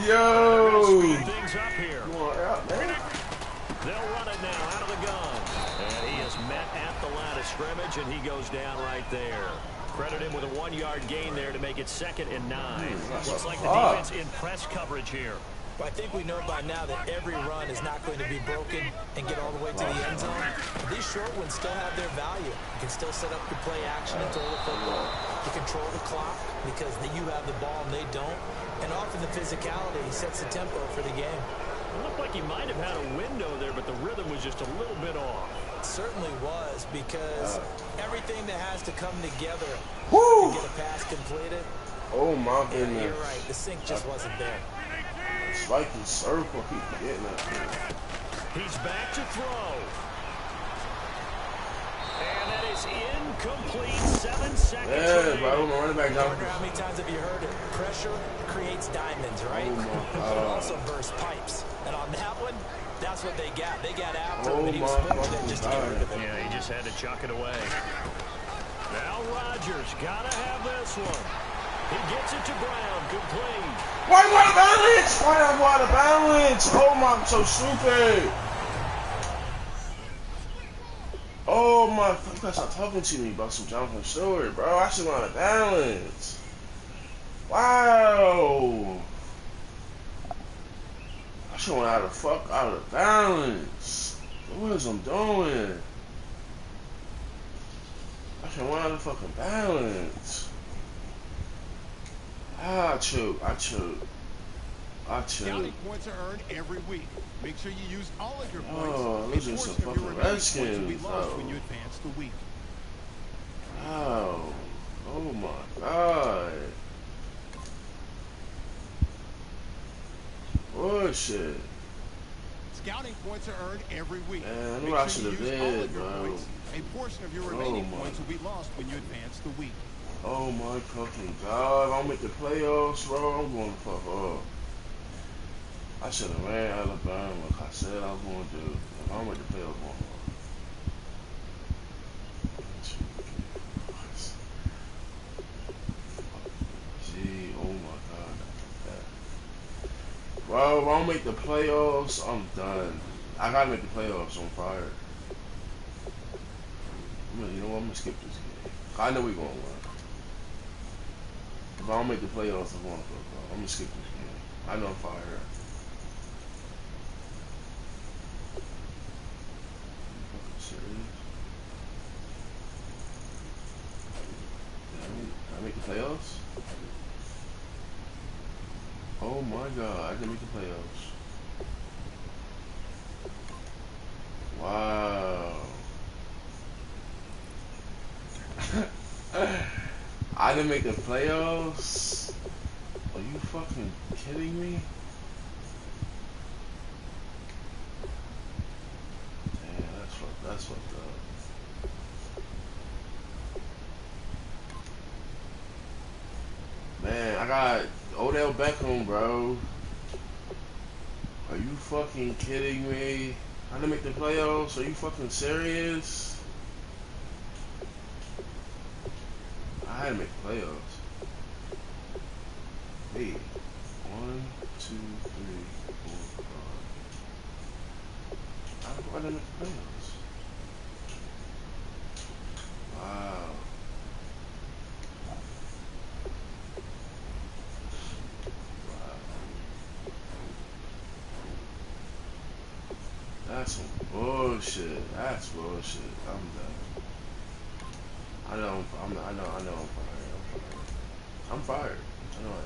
Yo. Things up here. You want out, man? They'll run it now out of the gun. And he is met at the line of scrimmage, and he goes down right there. Credit him with a 1-yard gain there to make it 2nd and 9. Looks like the defense in press coverage here. Well, I think we know by now that every run is not going to be broken and get all the way to the end zone. These short ones still have their value. You can still set up your play action and throw the football. You control the clock because you have the ball and they don't. And often the physicality sets the tempo for the game. It looked like he might have had a window there, but the rhythm was just a little bit off. It certainly was, because everything that has to come together Woo! to get a pass completed. Oh my goodness. Yeah, you're right. The sync just wasn't there. It's like the circle keep getting up here. He's back to throw. And that is incomplete. 7 seconds. Yeah, bro. I'm running back I down. wonder how many times have you heard it? Pressure creates diamonds, right? Oh my But it God. also bursts pipes. And on that one, that's what they got. They got after Oh him, and he was my fortunate fucking just to get rid of it. Yeah, he just had to chuck it away. Now Rodgers got to have this one. He gets it to Brown, complete. Why am I out of balance? Why am I out of balance? Oh my, I'm so stupid. Oh my, you guys stop talking to me about some Jonathan Stewart, bro. I should be out of balance. Wow. I should went out of balance. What is I'm doing? I should went out of fucking balance. I choke. County points are earned every week. Make sure you use all of your points. Oh, those are some fucking Redskins, will be lost though. when you advance the week. Wow. Oh my God. Bullshit. Scouting points are earned every week. Man, I knew Make I sure should you have use all did, of your bro. points. A portion of your remaining my. points will be lost when you advance the week. Oh my fucking God. If I make the playoffs, bro, I'm going to fuck up. I should have ran Alabama like I said I was going to do. If I make the playoffs, I'm going to Gee, oh my God. Bro, if I don't make the playoffs, I'm done. I gotta make the playoffs. I'm fired. You know what? I'm gonna skip this game. I know we're gonna win. If I don't make the playoffs, I'm gonna skip this game. I know I'm fired. Fucking serious? Did I make the playoffs? Oh my God, I didn't make the playoffs. Wow. I didn't make the playoffs. Are you fucking kidding me? Damn, that's fucked up. Man, I got Odell Beckham, bro. Are you fucking kidding me? I didn't make the playoffs. Are you fucking serious? I had to make the playoffs. Wait. 1, 2, 3, 4, 5. I didn't make the playoffs. Wow. That's some bullshit. That's bullshit. I'm done. I know I'm fired. I'm fired. I know I am.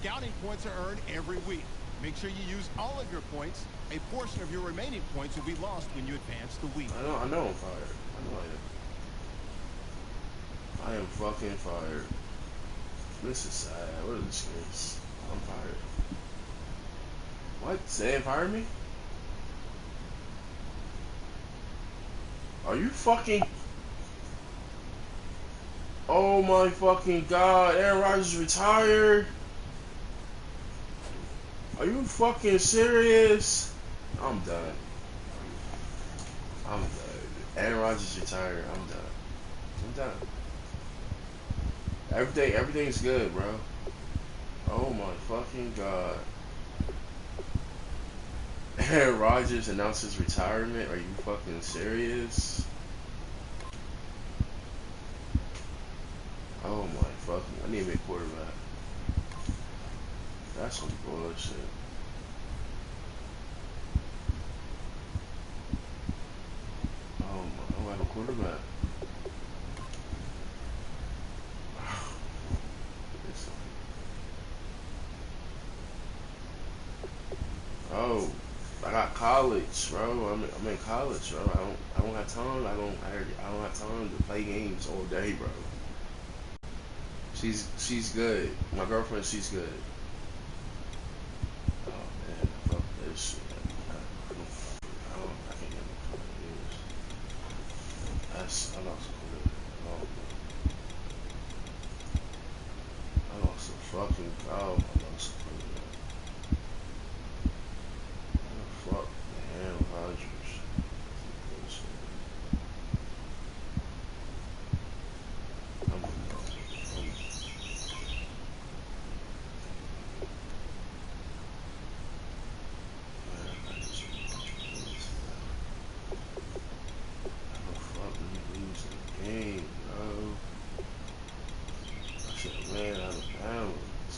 Scouting points are earned every week. Make sure you use all of your points. A portion of your remaining points will be lost when you advance the week. I know I'm fired. I know I am. I am fucking fired. This is sad. What is this? I'm fired. What? Sam fired me? Are you fucking... Oh my fucking god. Aaron Rodgers retired? Are you fucking serious? I'm done. I'm done. Aaron Rodgers retired. I'm done. I'm done. Everything's good, bro. Oh my fucking god. Aaron Rodgers announced his retirement. Are you fucking serious? Oh my fucking... I need to be a quarterback. That's some bullshit. Oh my... I don't have a quarterback. Oh, I got college, bro. I'm in college, bro. I don't have time. I don't have time to play games all day, bro. She's good. My girlfriend, she's good. Oh man, fuck this shit. I can't get no fucking news. I lost a quarter. Oh, I lost a fucking. Oh, I lost a quarter. Fuck, man, Rodgers.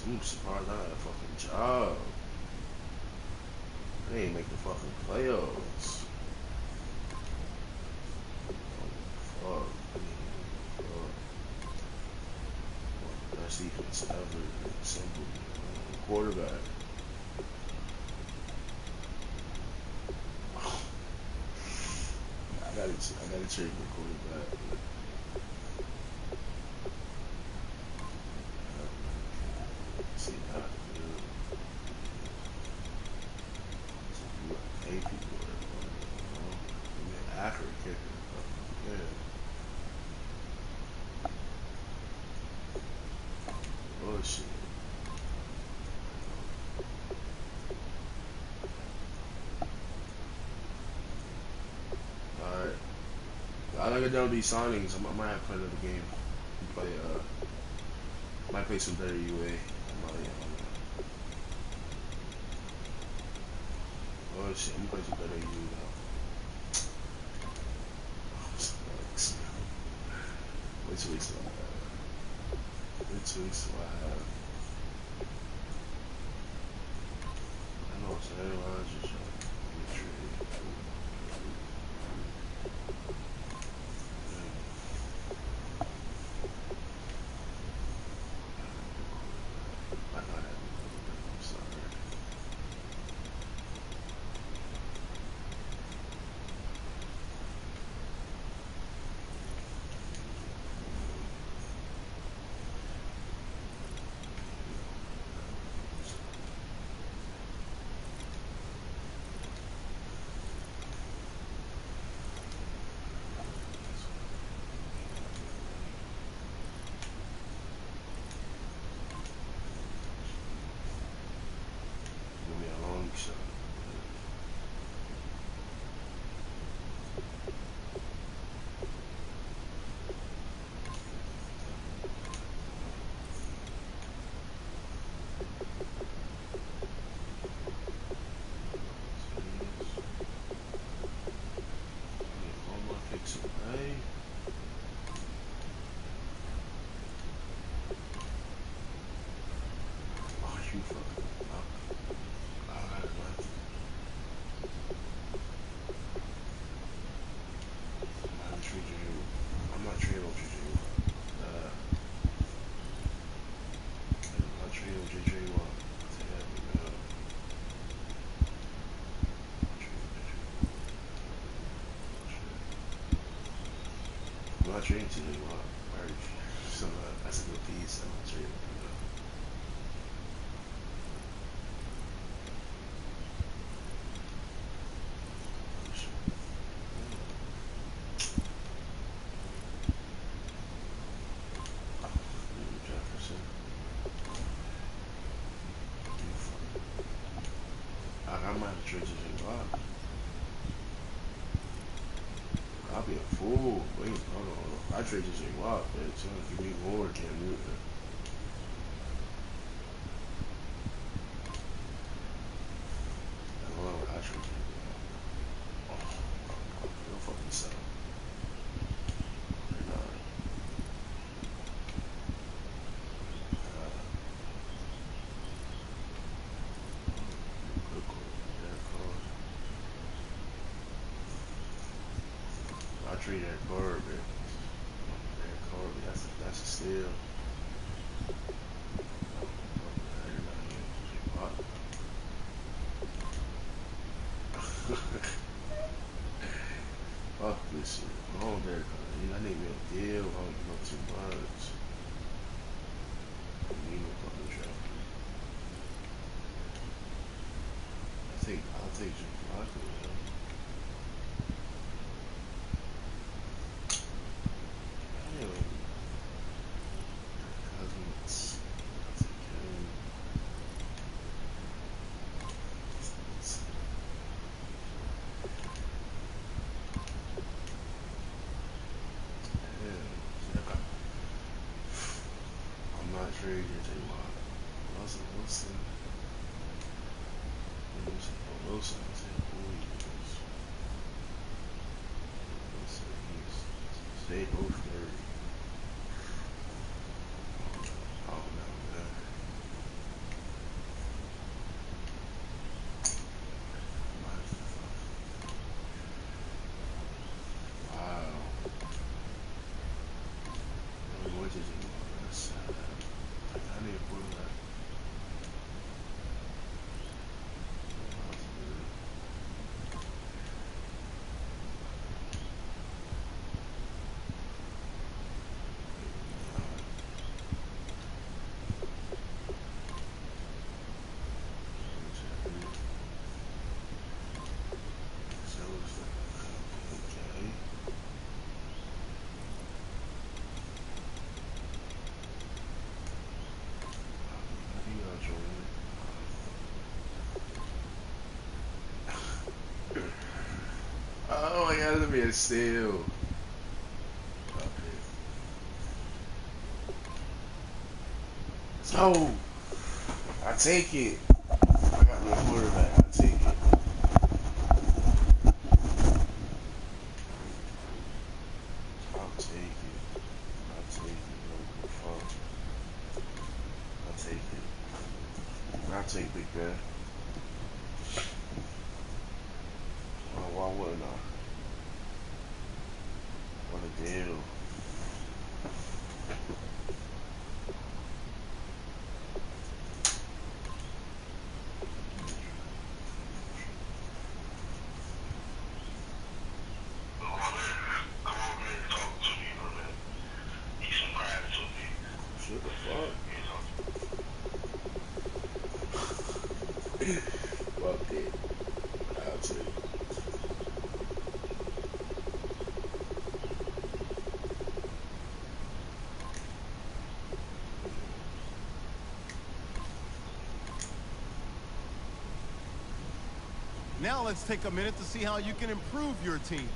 I'm surprised I had a fucking job. I didn't make the fucking playoffs. Oh, fuck. Best defense ever. Simple. Quarterback. I gotta trade my quarterback. See how to do. Pay people. Accurate kicker. Yeah. Bullshit. Alright. I gotta do these signings. I might have to play another game. Might play some better UA. Oh shit, I'm gonna play some better UA now. Which weeks do I have? Which weeks do I have? I know it's Aaron Rodgers. you fucking. I'm not trading with JJ Watt. I'm not trading with JJ Watt. I'm not trading JJ Watt. That's a good piece. I'm not trading with I'm not trade JJ Watt. I'll be a fool. Wait, hold on. I trade JJ Watt, man. It's gonna give me more Cam Newton. I trade JJ Watt. Don't fucking sell. I trade that card, man. That card, that's a steal. Fuck this shit. Come on, Derek. I need me a deal. I don't know too much. I need no fucking trap. I'll take Jim Flacco, man. Trade JJ Watt. Wilson. Wilson. Stay both 30. Oh no, man. Wow. What did you do? That's sad. I need to put that. Oh my god, that'd be a steal. So, I take it. I got my quarterback. I take it. I'll take it. I'll take it. No fuck. I'll take it. I'll take Big Ben. Why wouldn't I? What a deal. Shut the fuck? Fuck it. I'll take it. Now let's take a minute to see how you can improve your team.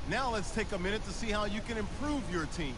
Now let's take a minute to see how you can improve your team.